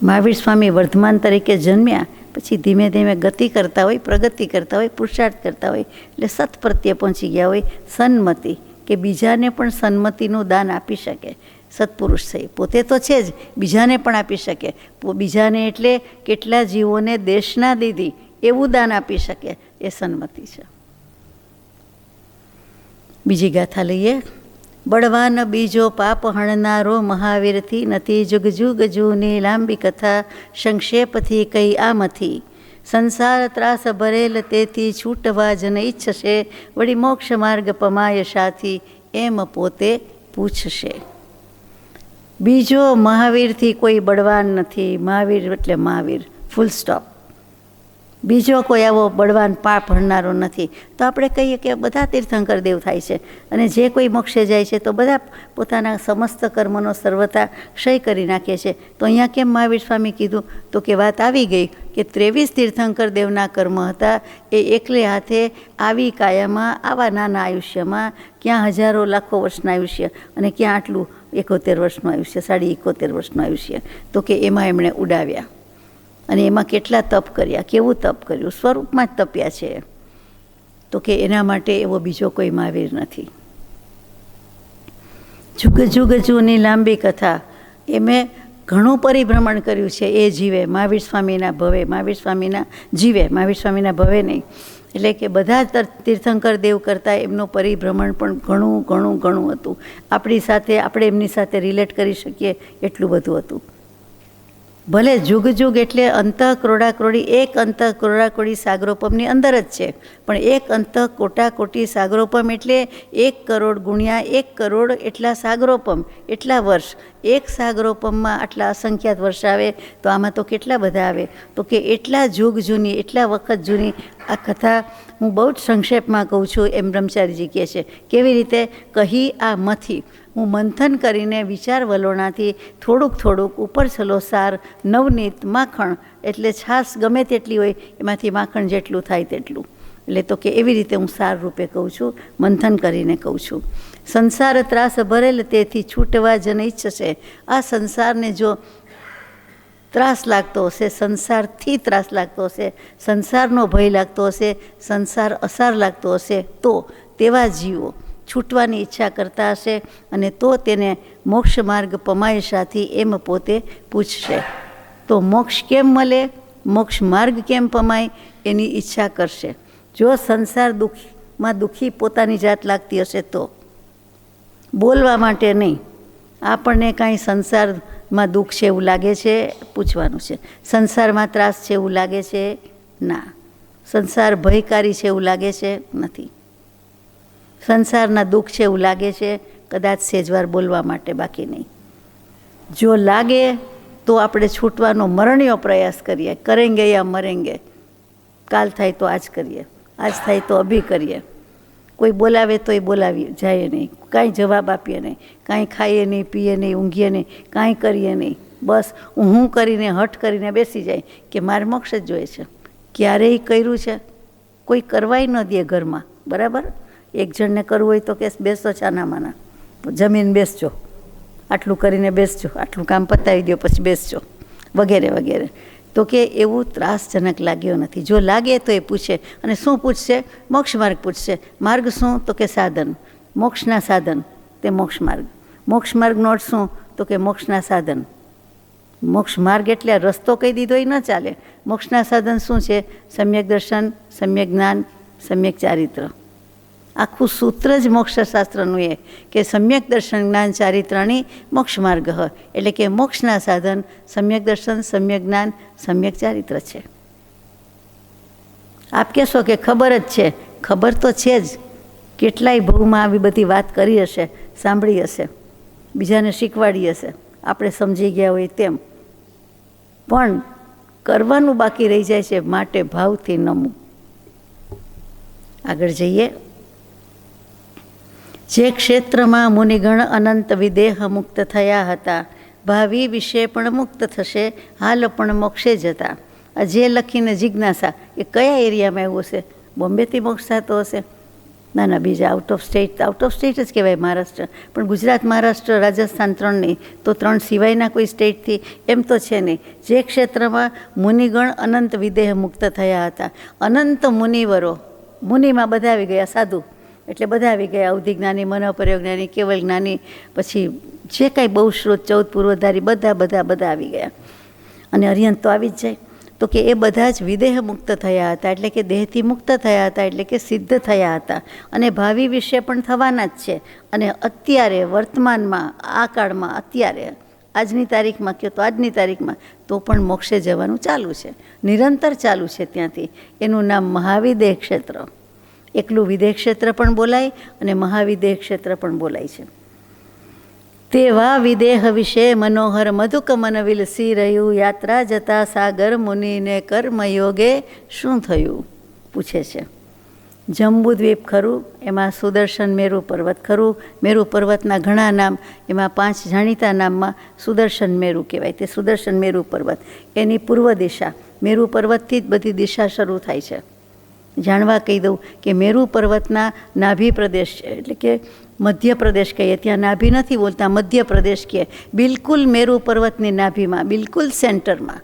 મહાવીર સ્વામી વર્ધમાન તરીકે જન્મ્યા, પછી ધીમે ધીમે ગતિ કરતા હોય, પ્રગતિ કરતા હોય, પુરુષાર્થ કરતા હોય, એટલે સત પ્રત્યે પહોંચી ગયા હોય. સન્મતિ કે બીજાને પણ સન્મતિનું દાન આપી શકે. સત્પુરુષ થઈ, પોતે તો છે જ, બીજાને પણ આપી શકે. બીજાને એટલે કેટલા જીવોને દેશના દીધી એવું દાન આપી શકે, એ સન્મતિ છે. બીજી ગાથા લઈએ. બળવાન બીજો પાપ હણનારો મહાવીરથી નથી, જુગ જુગ જૂની લાંબી કથા સંક્ષેપથી કઈ આમથી. સંસાર ત્રાસ ભરેલ તેથી છૂટવા જન ઈચ્છશે, વળી મોક્ષ માર્ગ પમાય સાથી એમ પોતે પૂછશે. બીજો મહાવીરથી કોઈ બળવાન નથી. મહાવીર એટલે મહાવીર, ફૂલ સ્ટોપ. બીજો કોઈ આવો બળવાન પાપ હણનારો નથી. તો આપણે કહીએ કે બધા તીર્થંકર દેવ થાય છે, અને જે કોઈ મોક્ષે જાય છે તો બધા પોતાના સમસ્ત કર્મનો સર્વતા ક્ષય કરી નાખે છે. તો અહીંયા કેમ મહાવીર સ્વામી કીધું? તો કે વાત આવી ગઈ કે 23 તીર્થંકર દેવના કર્મ હતા એ એકલે હાથે આવી કાયામાં, આવા નાના આયુષ્યમાં, ક્યાં હજારો લાખો વર્ષના આયુષ્ય અને ક્યાં આટલું 71 વર્ષનું આયુષ્ય, 71 વર્ષનું આયુષ્ય, તો કે એમાં એમણે ઉડાવ્યા. અને એમાં કેટલા તપ કર્યા, કેવું તપ કર્યું, સ્વરૂપમાં જ તપ્યા છે. તો કે એના માટે એવો બીજો કોઈ મહાવીર નથી. જુગ જુગ જૂની લાંબી કથા, એ મેં ઘણું પરિભ્રમણ કર્યું છે. એ જીવે મહાવીર સ્વામીના ભવે, મહાવીર સ્વામીના જીવે, મહાવીર સ્વામીના ભવે નહીં. એટલે કે બધા તીર્થંકર દેવ કરતાં એમનું પરિભ્રમણ પણ ઘણું ઘણું ઘણું હતું. આપણી સાથે, આપણે એમની સાથે રિલેટ કરી શકીએ એટલું બધું હતું. ભલે જુગ જુગ એટલે અંતઃ ક્રોડાક્રોડી, એક અંતઃ ક્રોડાક્રોડી સાગરોપમની અંદર જ છે, પણ એક અંતઃ કોટાકોટી સાગરોપમ એટલે 1 કરોડ ગુણ્યા 1 કરોડ એટલા સાગરોપમ, એટલા વર્ષ. એક સાગરોપમમાં આટલા અસંખ્યાત વર્ષ આવે તો આમાં તો કેટલા બધા આવે. તો કે એટલા જુગ જૂની, એટલા વખત જૂની આ કથા હું બહુ જ સંક્ષેપમાં કહું છું એમ બ્રહ્મચારીજી કહે છે. કેવી રીતે કહી આ મથી, હું મંથન કરીને વિચાર વલોણાથી થોડુંક થોડુંક ઉપર છલો સાર નવનીત માખણ, એટલે છાશ ગમે તેટલી હોય એમાંથી માખણ જેટલું થાય તેટલું. એટલે તો કે એવી રીતે હું સાર રૂપે કહું છું, મંથન કરીને કહું છું. સંસાર ત્રાસ ભરેલ તેથી છૂટવા જન ઈચ્છશે. આ સંસારને જો ત્રાસ લાગતો હશે, સંસારથી ત્રાસ લાગતો હશે, સંસારનો ભય લાગતો હશે, સંસાર અસાર લાગતો હશે, તો તેવા જીવો છૂટવાની ઈચ્છા કરતા હશે અને તો તેને મોક્ષ માર્ગ પમાય સાથી એમ પોતે પૂછશે. તો મોક્ષ કેમ મળે, મોક્ષ માર્ગ કેમ પમાય એની ઈચ્છા કરશે. જો સંસાર દુઃખમાં દુઃખી પોતાની જાત લાગતી હશે તો બોલવા માટે નહીં. આપણને કાંઈ સંસારમાં દુઃખ છે એવું લાગે છે, પૂછવાનું છે. સંસારમાં ત્રાસ છે એવું લાગે છે? ના. સંસાર ભયકારી છે એવું લાગે છે? નથી. સંસારના દુઃખ છે એવું લાગે છે? કદાચ સેજવાર બોલવા માટે, બાકી નહીં. જો લાગે તો આપણે છૂટવાનો મરણીયો પ્રયાસ કરીએ. કરેંગે યા મરેંગે. કાલ થાય તો આજ કરીએ, આજ થાય તો અભી કરીએ. કોઈ બોલાવે તો એ બોલાવી જાય નહીં, કાંઈ જવાબ આપીએ નહીં, કાંઈ ખાઈએ નહીં, પીએ નહીં, ઊંઘીએ નહીં, કાંઈ કરીએ નહીં. બસ હું કરીને હઠ કરીને બેસી જાય કે મારે મોક્ષ જ જોઈએ છે. ક્યારેય કર્યું છે? કોઈ કરવાય ન દે ઘરમાં. બરાબર. એક જણને કરવું હોય તો કે બેસો છાનામાના, જમીન બેસજો, આટલું કરીને બેસજો, આટલું કામ પતાવી દો પછી બેસજો, વગેરે વગેરે. તો કે એવું ત્રાસજનક લાગ્યો નથી. જો લાગે તો એ પૂછે. અને શું પૂછશે? મોક્ષ માર્ગ પૂછશે. માર્ગ શું? તો કે સાધન, મોક્ષના સાધન, તે મોક્ષ માર્ગ. મોક્ષ માર્ગનો અર્થ શું? તો કે મોક્ષના સાધન. મોક્ષ માર્ગ એટલે રસ્તો કહી દીધો એ ન ચાલે. મોક્ષના સાધન શું છે? સમ્યક દર્શન, સમ્યક જ્ઞાન, સમ્યક ચારિત્ર. આખું સૂત્ર જ મોક્ષશાસ્ત્રનું એ કે સમ્યક દર્શન જ્ઞાન ચારિત્રણી મોક્ષ માર્ગ એટલે કે મોક્ષના સાધન સમ્યક દર્શન, સમ્યક જ્ઞાન, સમ્યક ચારિત્ર છે. આપ કહેશો કે ખબર જ છે. ખબર તો છે જ. કેટલાય ભવમાં આવી બધી વાત કરી હશે, સાંભળી હશે, બીજાને શીખવાડી હશે, આપણે સમજી ગયા હોય તેમ, પણ કરવાનું બાકી રહી જાય છે. માટે ભાવથી નમવું. આગળ જઈએ. જે ક્ષેત્રમાં મુનિગણ અનંત વિદેહ મુક્ત થયા હતા, ભાવિ વિશે પણ મુક્ત થશે, હાલ પણ મોક્ષે જતા. આ જે લખીને જિજ્ઞાસા એ કયા એરિયામાં એવું હશે? બોમ્બેથી મોક્ષ થતો હશે? ના ના, બીજા આઉટ ઓફ સ્ટેટ જ કહેવાય મહારાષ્ટ્ર. પણ ગુજરાત, મહારાષ્ટ્ર, રાજસ્થાન ત્રણની, તો ત્રણ સિવાયના કોઈ સ્ટેટથી એમ તો છે નહીં. જે ક્ષેત્રમાં મુનિગણ અનંત વિદેહ મુક્ત થયા હતા, અનંત મુનિવરો, મુનિમાં બધા આવી ગયા, સાધુ એટલે બધા આવી ગયા, અવધિ જ્ઞાની, મનોપર્ય જ્ઞાની, કેવલ જ્ઞાની, પછી જે કાંઈ બહુ શ્રોત, 14 પૂર્વધારી, બધા આવી ગયા. અને અર્યંત તો આવી જ જાય. તો કે એ બધા જ વિદેહ મુક્ત થયા હતા, એટલે કે દેહથી મુક્ત થયા હતા, એટલે કે સિદ્ધ થયા હતા. અને ભાવિ વિશે પણ થવાના જ છે. અને અત્યારે વર્તમાનમાં, આ કાળમાં, અત્યારે આજની તારીખમાં કહો તો આજની તારીખમાં તો પણ મોક્ષે જવાનું ચાલુ છે, નિરંતર ચાલુ છે. ત્યાંથી એનું નામ મહાવિદેહ ક્ષેત્ર. એકલું વિદેહ ક્ષેત્ર પણ બોલાય અને મહાવિદેહ ક્ષેત્ર પણ બોલાય છે. તેવા વિદેહ વિશે મનોહર મધુક મન વિલસી રહ્યું, યાત્રા જતા સાગર મુનિને કર્મયોગે શું થયું? પૂછે છે. જંબુદ્વીપ ખરું, એમાં સુદર્શન મેરુ પર્વત ખરું. મેરુ પર્વતના ઘણા નામ, એમાં 5 જાણીતા નામમાં સુદર્શન મેરુ કહેવાય. તે સુદર્શન મેરુ પર્વત, એની પૂર્વ દિશા, મેરુ પર્વતથી જ બધી દિશા શરૂ થાય છે. જાણવા કહી દઉં કે મેરુ પર્વતના નાભી પ્રદેશ છે, એટલે કે મધ્યપ્રદેશ કહીએ, ત્યાં નાભી નથી બોલતા, મધ્યપ્રદેશ કહે. બિલકુલ મેરુ પર્વતની નાભીમાં, બિલકુલ સેન્ટરમાં.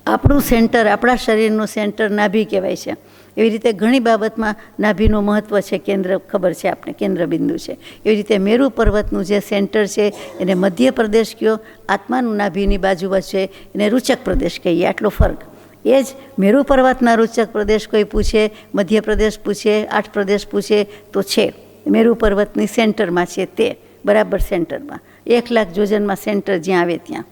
આપણું સેન્ટર, આપણા શરીરનું સેન્ટર નાભી કહેવાય છે. એવી રીતે ઘણી બાબતમાં નાભીનું મહત્ત્વ છે, કેન્દ્ર ખબર છે આપણે, કેન્દ્ર બિંદુ છે. એવી રીતે મેરુ પર્વતનું જે સેન્ટર છે એને મધ્યપ્રદેશ કહો, આત્માનું નાભીની બાજુ છે એને રૂચક પ્રદેશ કહીએ. આટલો ફરક. એ જ મેરુ પર્વતના રૂચક પ્રદેશ કોઈ પૂછે, મધ્યપ્રદેશ પૂછે, 8 પ્રદેશ પૂછે તો છે મેરુ પર્વતની સેન્ટરમાં છે, તે બરાબર સેન્ટરમાં, 1 લાખ જોજનમાં સેન્ટર જ્યાં આવે ત્યાં.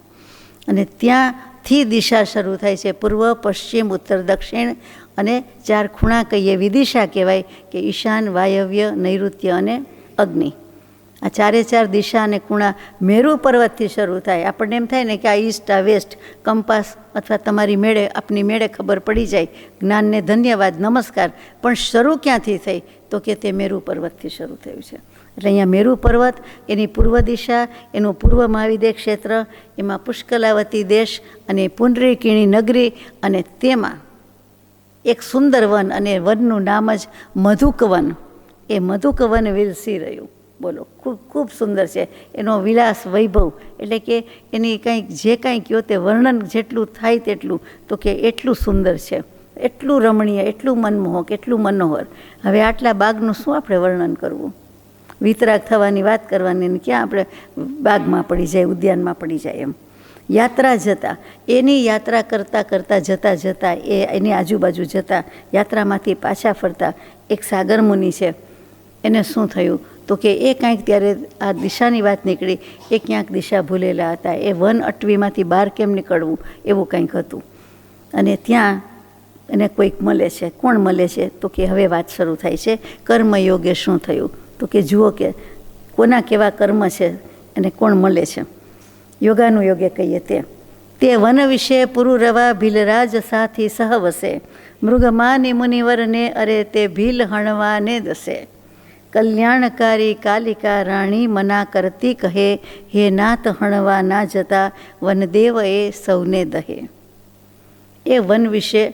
અને ત્યાંથી દિશા શરૂ થાય છે, પૂર્વ, પશ્ચિમ, ઉત્તર, દક્ષિણ, અને 4 ખૂણા કહીએ, વિદિશા કહેવાય કે ઈશાન, વાયવ્ય, નૈઋત્ય અને અગ્નિ. આ 4 દિશા અને ખૂણા મેરુ પર્વતથી શરૂ થાય. આપણને એમ થાય ને કે આ ઈસ્ટ, આ વેસ્ટ, કંપાસ અથવા તમારી મેળે, આપની મેળે ખબર પડી જાય. જ્ઞાનને ધન્યવાદ, નમસ્કાર. પણ શરૂ ક્યાંથી થઈ? તો કે તે મેરુ પર્વતથી શરૂ થયું છે. એટલે અહીંયા મેરુ પર્વત, એની પૂર્વ દિશા, એનું પૂર્વ મહાવિદેહ ક્ષેત્ર, એમાં પુષ્કલાવતી દેશ અને પુંડરીકિણી નગરી, અને તેમાં એક સુંદર વન, અને વનનું નામ જ મધુકવન. એ મધુકવન વિલસી રહ્યું. બોલો, ખૂબ ખૂબ સુંદર છે. એનો વિલાસ, વૈભવ, એટલે કે એની કંઈક જે કાંઈ કહો તે વર્ણન જેટલું થાય તેટલું, તો કે એટલું સુંદર છે, એટલું રમણીય, એટલું મનમોહક, એટલું મનોહર. હવે આટલા બાગનું શું આપણે વર્ણન કરવું? વિતરાગ થવાની વાત કરવાની ને ક્યાં આપણે બાગમાં પડી જાય, ઉદ્યાનમાં પડી જાય એમ. યાત્રા જતા, એની યાત્રા કરતાં જતાં એની આજુબાજુ જતાં, યાત્રામાંથી પાછા ફરતા એક સાગર મુનિ છે. એને શું થયું? તો કે એ કાંઈક ત્યારે આ દિશાની વાત નીકળી, એ ક્યાંક દિશા ભૂલેલા હતા. એ વન અટવીમાંથી બહાર કેમ નીકળવું, એવું કંઈક હતું. અને ત્યાં એને કોઈક મળે છે. કોણ મળે છે? તો કે હવે વાત શરૂ થાય છે. કર્મયોગે શું થયું? તો કે જુઓ કે કોના કેવા કર્મ છે અને કોણ મળે છે. યોગાનુયોગે કહીએ તે વન વિશે પુરુરવા ભીલરાજ સાથી સહવસે, મૃગમાની મુનિવરને અરે તે ભીલ હણવાને દસે. કલ્યાણકારી કાલિકા રાણી મના કરતી કહે, હે નાથ હણવા ના જતા વનદેવ એ સૌને દહે. એ વન વિશે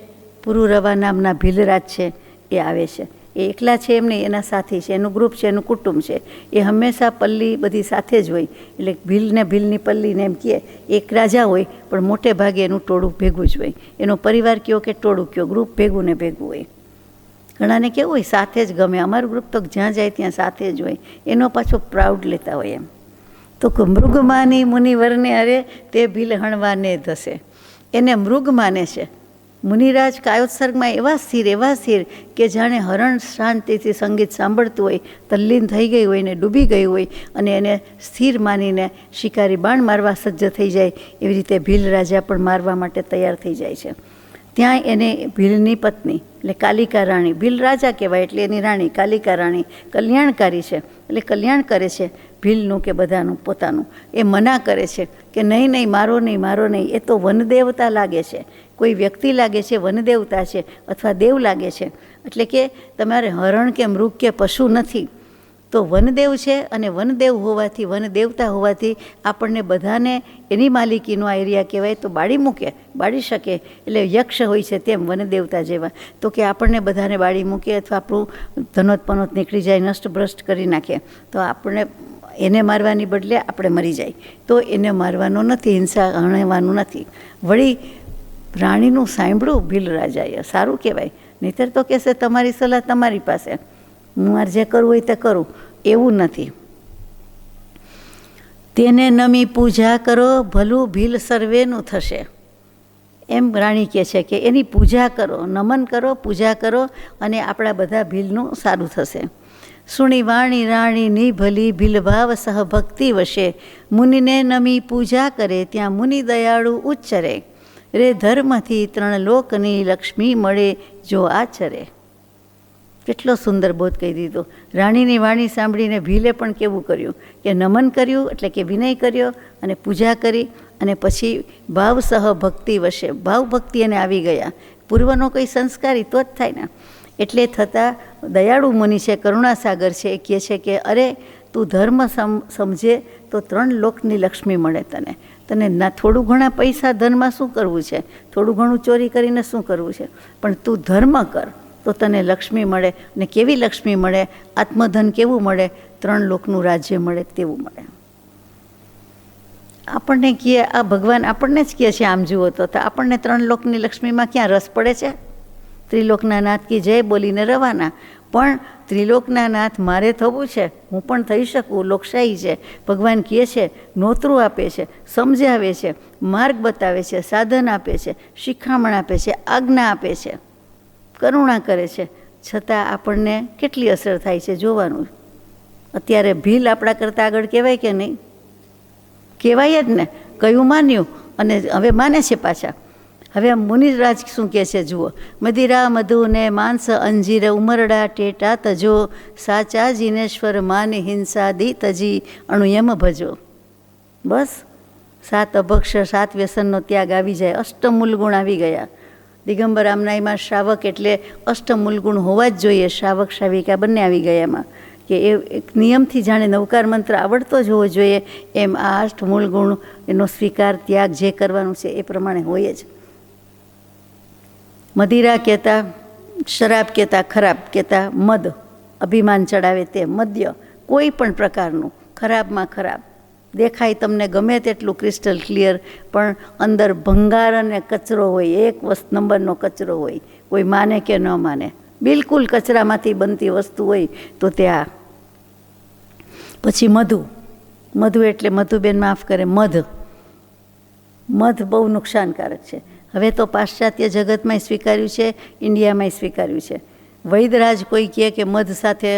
પુરુરવા નામના ભીલરાજ છે, એ આવે છે. એ એકલા છે એમ નહીં, એના સાથી છે, એનું ગ્રુપ છે, એનું કુટુંબ છે. એ હંમેશા પલ્લી બધી સાથે જ હોય. એટલે ભીલને ભીલની પલ્લીને એમ કહે, એક રાજા હોય પણ મોટે ભાગે એનું ટોળું ભેગું જ હોય. એનો પરિવાર કયો કે ટોળું કયો, ગ્રુપ ભેગું ને ભેગું હોય. ઘણાને કેવું હોય સાથે જ ગમે, અમારું ગ્રુપ તો જ્યાં જાય ત્યાં સાથે જ હોય. એનો પાછો પ્રાઉડ લેતા હોય એમ. તો મૃગમાની મુનિવરને અરે તે ભીલ હણવાને ધસે. એને મૃગ માને છે. મુનિરાજ કાયોત્સર્ગમાં એવા સ્થિર કે જાણે હરણ શાંતિથી સંગીત સાંભળતું હોય, તલ્લીન થઈ ગઈ હોય ને ડૂબી ગયું હોય, અને એને સ્થિર માનીને શિકારી બાણ મારવા સજ્જ થઈ જાય, એવી રીતે ભીલ રાજા પણ મારવા માટે તૈયાર થઈ જાય છે. ત્યાં એને ભીલની પત્ની એટલે કાલિકા રાણી, ભીલ રાજા કહેવાય એટલે એની રાણી કાલિકા રાણી કલ્યાણકારી છે, એટલે કલ્યાણ કરે છે ભીલનું કે બધાનું પોતાનું. એ મના કરે છે કે નહીં, મારો નહીં, એ તો વનદેવતા લાગે છે, કોઈ વ્યક્તિ લાગે છે, વનદેવતા છે અથવા દેવ લાગે છે. એટલે કે તમારે હરણ કે મૃગ કે પશુ નથી, તો વનદેવ છે. અને વનદેવ હોવાથી, વનદેવતા હોવાથી આપણને બધાને એની માલિકીનો આ એરિયા કહેવાય તો બાળી શકે. એટલે યક્ષ હોય છે તેમ વનદેવતા જેવા, તો કે આપણને બધાને બાળી મૂકે અથવા આપણું ધનોત નીકળી જાય, નષ્ટભ્રષ્ટ કરી નાખે, તો આપણે એને મારવાની બદલે આપણે મરી જાય. તો એને મારવાનો નથી, હિંસા હણવાનું નથી. વળી રાણીનું સાંભળ્યું ભીલ રાજાએ, સારું કહેવાય. નહીંતર તો કહેશે તમારી સલાહ તમારી પાસે, મારે જે કરવું હોય તે કરું. એવું નથી. તેને નમી પૂજા કરો, ભલું ભીલ સર્વેનું થશે. એમ રાણી કહે છે કે એની પૂજા કરો, નમન કરો, પૂજા કરો, અને આપણા બધા ભીલનું સારું થશે. સુણી વાણી રાણીની ભલી, ભીલ ભાવ સહભક્તિ વશે. મુનિને નમી પૂજા કરે, ત્યાં મુનિ દયાળુ ઉચ્ચરે. રે ધર્મથી 3 લોકની લક્ષ્મી મળે જો આચરે. કેટલો સુંદર બોધ કહી દીધો. રાણીની વાણી સાંભળીને ભીલે પણ કેવું કર્યું કે નમન કર્યું, એટલે કે વિનય કર્યો, અને પૂજા કરી, અને પછી ભાવ સહભક્તિ વશે, ભાવ ભક્તિ એને આવી ગયા. પૂર્વનો કોઈ સંસ્કારી તો જ થાય ને. એટલે થતાં દયાળુ મુનિ છે, કરુણાસાગર છે, એ કહે છે કે અરે તું ધર્મ સમજે તો 3 લોકની લક્ષ્મી મળે તને ના થોડું ઘણા પૈસા ધનમાં શું કરવું છે, થોડું ઘણું ચોરી કરીને શું કરવું છે, પણ તું ધર્મ કર તો તને લક્ષ્મી મળે. ને કેવી લક્ષ્મી મળે? આત્મધન કેવું મળે? 3 લોકનું રાજ્ય મળે તેવું મળે. આપણને કહે આ ભગવાન આપણને જ કહે છે આમ જુઓ તો આપણને 3 લોકની લક્ષ્મીમાં ક્યાં રસ પડે છે? ત્રિલોકના નાથ કી જય બોલીને રવાના. પણ ત્રિલોકના નાથ મારે થવું છે, હું પણ થઈ શકું, લોકશાહી છે. ભગવાન કહે છે, નોતરું આપે છે, સમજાવે છે, માર્ગ બતાવે છે, સાધન આપે છે, શિખામણ આપે છે, આજ્ઞા આપે છે, કરુણા કરે છે. છતાં આપણને કેટલી અસર થાય છે જોવાનું. અત્યારે ભીલ આપણા કરતાં આગળ કહેવાય કે નહીં? કહેવાય જ ને. કયું માન્યું અને હવે માને છે પાછા. હવે મુનિરાજ શું કહે છે જુઓ. મદિરા મધુને માંસ અંજીર ઉમરડા ટેટા તજો, સાચા જીનેશ્વર માન હિંસા દી તજી અણુયમ ભજો. બસ 7 અભક્ષ 7 વ્યસનનો ત્યાગ આવી જાય, અષ્ટમૂલગુણ આવી ગયા. દિગંબર આમનાઈમાં શ્રાવક એટલે અષ્ટમૂલગુણ હોવા જ જોઈએ. શ્રાવક શ્રાવિકા બંને આવી ગયા એમાં, કે એ એક નિયમથી જાણે નવકાર મંત્ર આવડતો જ હોવો જોઈએ, એમ આ અષ્ટમૂલગુણ એનો સ્વીકાર ત્યાગ જે કરવાનું છે એ પ્રમાણે હોય જ. મદિરા કહેતા, શરાબ કહેતા, ખરાબ કહેતા, મદ અભિમાન ચડાવે તે મદ્ય કોઈ પણ પ્રકારનું, ખરાબમાં ખરાબ દેખાય તમને ગમે તેટલું ક્રિસ્ટલ ક્લિયર, પણ અંદર ભંગાર અને કચરો હોય, 1 નંબરનો કચરો હોય. કોઈ માને કે ન માને, બિલકુલ કચરામાંથી બનતી વસ્તુ હોય તો તે આ. પછી મધુ એટલે મધુબેન માફ કરે, મધ બહુ નુકસાનકારક છે. હવે તો પાશ્ચાત્ય જગતમાંય સ્વીકાર્યું છે, ઇન્ડિયામાંય સ્વીકાર્યું છે. વૈદરાજ કોઈ કહે કે મધ સાથે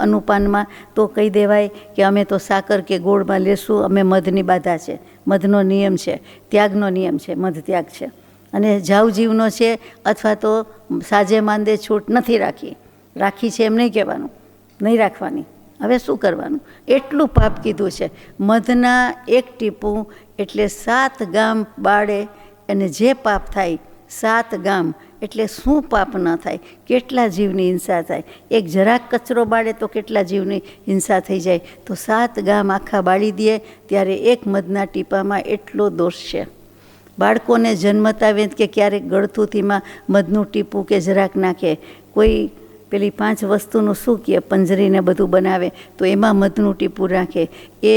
અનુપાનમાં તો કહી દેવાય કે અમે તો સાકર કે ગોળમાં લેશું, અમે મધની બાધા છે. મધનો નિયમ છે, ત્યાગનો નિયમ છે, મધ ત્યાગ છે. અને જાવ જીવનો છે, અથવા તો સાજે માંદે છૂટ નથી રાખી છે એમ નહીં કહેવાનું, નહીં રાખવાની. હવે શું કરવાનું? એટલું પાપ કીધું છે. મધના 1 ટીપું એટલે 7 ગામ બાળે, અને જે પાપ થાય 7 ગામ એટલે શું પાપ ન થાય, કેટલા જીવની હિંસા થાય. એક જરાક કચરો બાળે તો કેટલા જીવની હિંસા થઈ જાય. તો 7 ગામ આખા બાળી દે ત્યારે 1 મધના ટીપામાં એટલો દોષ છે. બાળકોને જન્મતા વેત કે ક્યારેક ગળથુથીમાં મધનું ટીપું કે જરાક નાખે, કોઈ પેલી 5 વસ્તુનું શું કહે, પંજરીને બધું બનાવે તો એમાં મધનું ટીપું રાખે, એ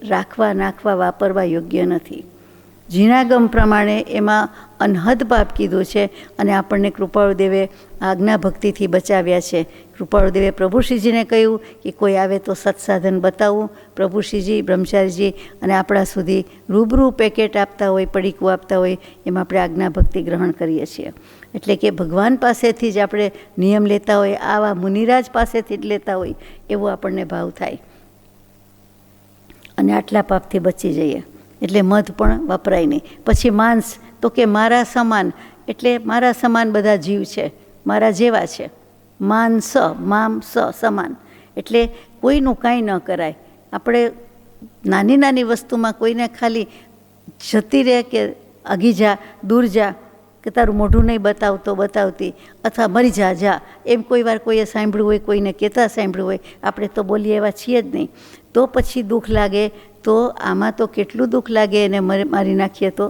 નાખવા વાપરવા યોગ્ય નથી. ઝીણાગમ પ્રમાણે એમાં અનહદ પાપ કીધું છે અને આપણને કૃપાળુદેવે આજ્ઞા ભક્તિથી બચાવ્યા છે. કૃપાળુદેવે પ્રભુશ્રીજીને કહ્યું કે કોઈ આવે તો સત્સાધન બતાવવું. પ્રભુશ્રીજી, બ્રહ્મચારીજી અને આપણા સુધી રૂબરૂ પેકેટ આપતા હોય, પડીકું આપતા હોય, એમાં આપણે આજ્ઞા ભક્તિ ગ્રહણ કરીએ છીએ. એટલે કે ભગવાન પાસેથી જ આપણે નિયમ લેતા હોય, આવા મુનિરાજ પાસેથી જ લેતા હોય એવો આપણને ભાવ થાય અને આટલા પાપથી બચી જઈએ. એટલે મધ પણ વપરાય નહીં. પછી માંસ, તો કે મારા સમાન, એટલે મારા સમાન બધા જીવ છે, મારા જેવા છે. માન સમાન, એટલે કોઈનું કાંઈ ન કરાય. આપણે નાની નાની વસ્તુમાં કોઈને ખાલી જતી રહે કે આગી જા, દૂર જા, કે તારું મોઢું નહીં બતાવતો બતાવતી, અથવા મરી જા, એમ કોઈ વાર કોઈએ સાંભળ્યું હોય, કોઈને કહેતા સાંભળ્યું હોય, આપણે તો બોલીએ એવા છીએ જ નહીં. તો પછી દુઃખ લાગે. તો આમાં તો કેટલું દુઃખ લાગે એને મારી નાખીએ તો.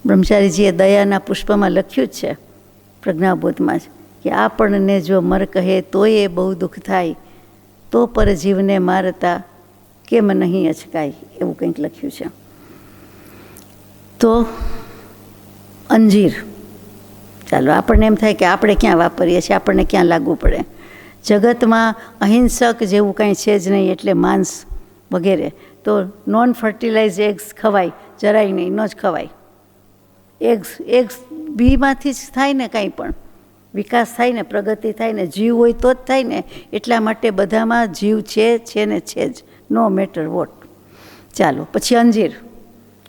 બ્રહ્મચારીજીએ દયાના પુષ્પમાં લખ્યું જ છે, પ્રજ્ઞાબોધમાં જ, કે આપણને જો મર કહે તોય એ બહુ દુઃખ થાય, તો પરજીવને મારતા કેમ નહીં અચકાય, એવું કંઈક લખ્યું છે. તો અંજીર, ચાલો આપણને એમ થાય કે આપણે ક્યાં વાપરીએ છીએ, આપણને ક્યાં લાગુ પડે. જગતમાં અહિંસક જેવું કાંઈ છે જ નહીં, એટલે માંસ વગેરે. તો નોન ફર્ટિલાઇઝ એગ્સ ખવાય, જરાય નહીં, ન જ ખવાય. એગ્સ બીમાંથી જ થાય ને, કાંઈ પણ વિકાસ થાય ને, પ્રગતિ થાય ને, જીવ હોય તો જ થાય ને. એટલા માટે બધામાં જીવ છે ને છે જ, નો મેટર વોટ. ચાલો પછી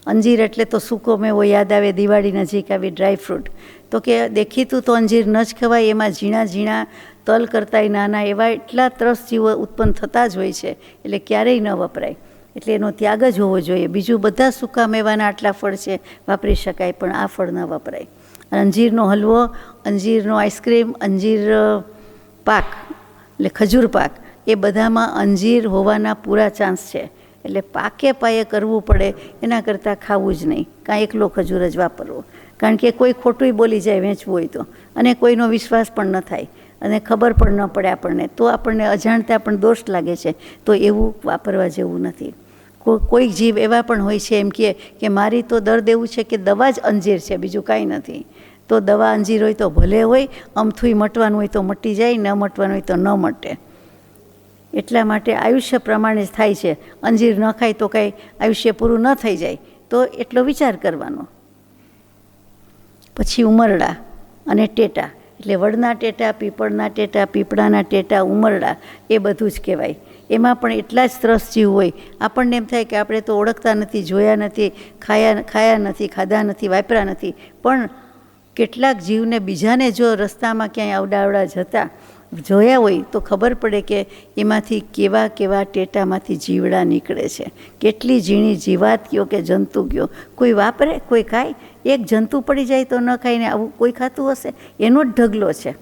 અંજીર એટલે તો સૂકો મેવો યાદ આવે, દિવાળી નજીક આવી, ડ્રાય ફ્રૂટ. તો કે દેખીતું તો અંજીર ન જ ખવાય, એમાં ઝીણા ઝીણા તલ કરતાંય નાના એવા એટલા ત્રસ જીવો ઉત્પન્ન થતા જ હોય છે, એટલે ક્યારેય ન વપરાય. એટલે એનો ત્યાગ જ હોવો જોઈએ. બીજું બધા સૂકા મેવાના આટલા ફળ છે, વાપરી શકાય, પણ આ ફળ ન વપરાય. અંજીરનો હલવો, અંજીરનો આઈસ્ક્રીમ, અંજીર પાક એટલે ખજૂર પાક, એ બધામાં અંજીર હોવાના પૂરા ચાન્સ છે. એટલે પાકે પાયે કરવું પડે, એના કરતાં ખાવું જ નહીં, કાં એકલો ખજૂર જ વાપરવો. કારણ કે કોઈ ખોટુંય બોલી જાય વેચવું હોય તો, અને કોઈનો વિશ્વાસ પણ ન થાય અને ખબર પણ ન પડે આપણને, તો આપણને અજાણતા પણ દોષ લાગે છે. તો એવું વાપરવા જેવું નથી. કોઈક જીવ એવા પણ હોય છે, એમ કે મારી તો દર્દ એવું છે કે દવા જ અંજીર છે, બીજું કાંઈ નથી. તો દવા અંજીર હોય તો ભલે હોય, અમથુંય મટવાનું હોય તો મટી જાય, ન મટવાનું હોય તો ન મટે. એટલા માટે આયુષ્ય પ્રમાણે જ થાય છે. અંજીર ન ખાય તો કાંઈ આયુષ્ય પૂરું ન થઈ જાય, તો એટલો વિચાર કરવાનો. પછી ઉમરડા અને ટેટા, એટલે વડના ટેટા, પીપળના ટેટા, પીપળાના ટેટા, ઉમરડા, એ બધું જ કહેવાય. એમાં પણ એટલા જ ત્રસ જીવ હોય. આપણને એમ થાય કે આપણે તો ઓળખતા નથી, જોયા નથી, ખાયા નથી, ખાધા નથી, વાપર્યા નથી, પણ કેટલાક જીવને બીજાને જો રસ્તામાં ક્યાંય આવડાવડા જતા જોયા હોય તો ખબર પડે કે એમાંથી કેવા કેવા ટેટામાંથી જીવડા નીકળે છે. કેટલી ઝીણી જીવાત કયો કે જંતુ કયો, કોઈ વાપરે, કોઈ ખાય. એક જંતુ પડી જાય તો ન ખાઈને આવું કોઈ ખાતું હશે? એનો જ ઢગલો છે,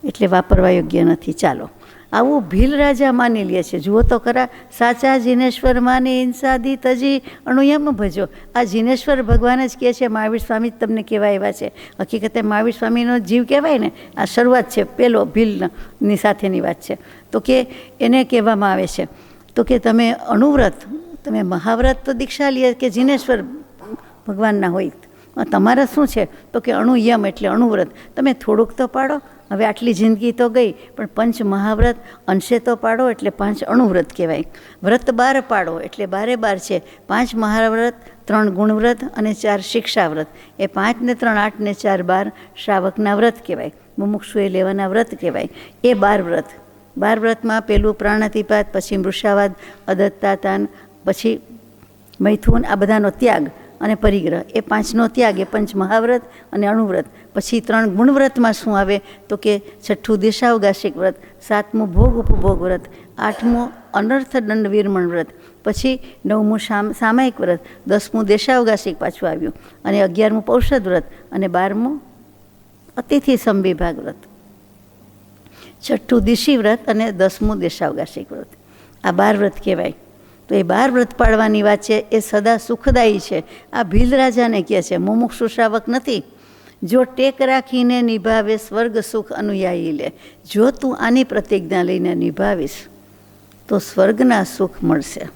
એટલે વાપરવા યોગ્ય નથી. ચાલો, આવું ભીલ રાજા માની લે છે. જુઓ તો ખરા, સાચા જીનેશ્વર માની હિંસાદી તજી અણુયમ ભજો. આ જીનેશ્વર ભગવાન જ કહે છે, મહાવીર સ્વામી જ તમને કહેવાય એવા છે. હકીકતે મહાવીર સ્વામીનો જીવ કહેવાય ને, આ શરૂઆત છે, પેલો ભીલની સાથેની વાત છે. તો કે એને કહેવામાં આવે છે, તો કે તમે અણુવ્રત, તમે મહાવ્રત તો દીક્ષા લે કે જીનેશ્વર ભગવાનના હોય, તમારા શું છે? તો કે અણુયમ એટલે અણુવ્રત. તમે થોડુંક તો પાડો. હવે આટલી જિંદગી તો ગઈ, પણ 5 મહાવ્રત અંશે તો પાડો, એટલે 5 અણુવ્રત કહેવાય. વ્રત 12 પાડો, એટલે 12 છે. 5 મહાવ્રત, 3 ગુણવ્રત અને 4 શિક્ષાવ્રત. એ 5 ને 3 8 ને 4 12 શ્રાવકના વ્રત કહેવાય. મુમુક્ષુએ લેવાના વ્રત કહેવાય. એ 12 વ્રત. 12 વ્રતમાં પેલું પ્રાણાતિપાત, પછી મૃષાવાદ, અદત્તાતાન, પછી મૈથુન, આ બધાનો ત્યાગ અને પરિગ્રહ. એ 5નો ત્યાગ, એ 5 મહાવ્રત અને અણુવ્રત. પછી 3 ગુણવ્રતમાં શું આવે? તો કે 6થું દેશાવગાશિક વ્રત, 7મું ભોગ ઉપભોગ વ્રત, 8મું અનર્થ દંડ વિરમણ વ્રત, પછી 9મું સામાયિક વ્રત, 10મું દેશાવગાશિક પાછું આવ્યું, અને 11મું પૌષદ વ્રત, અને 12મું અતિથિ સંવિભાગ વ્રત, 6થું દિશી વ્રત અને 10મું દેશાવગાશિક વ્રત. આ 12 વ્રત કહેવાય. તો એ 12 વ્રત પાળવાની વાત છે, એ સદા સુખદાયી છે. આ ભીલ રાજાને કહે છે, મુમુક્ષુ શ્રાવક નથી. જો ટેક રાખીને નિભાવે સ્વર્ગ સુખ અનુયાયી લે. જો તું આની પ્રતિજ્ઞા લઈને નિભાવીશ તો સ્વર્ગના સુખ મળશે.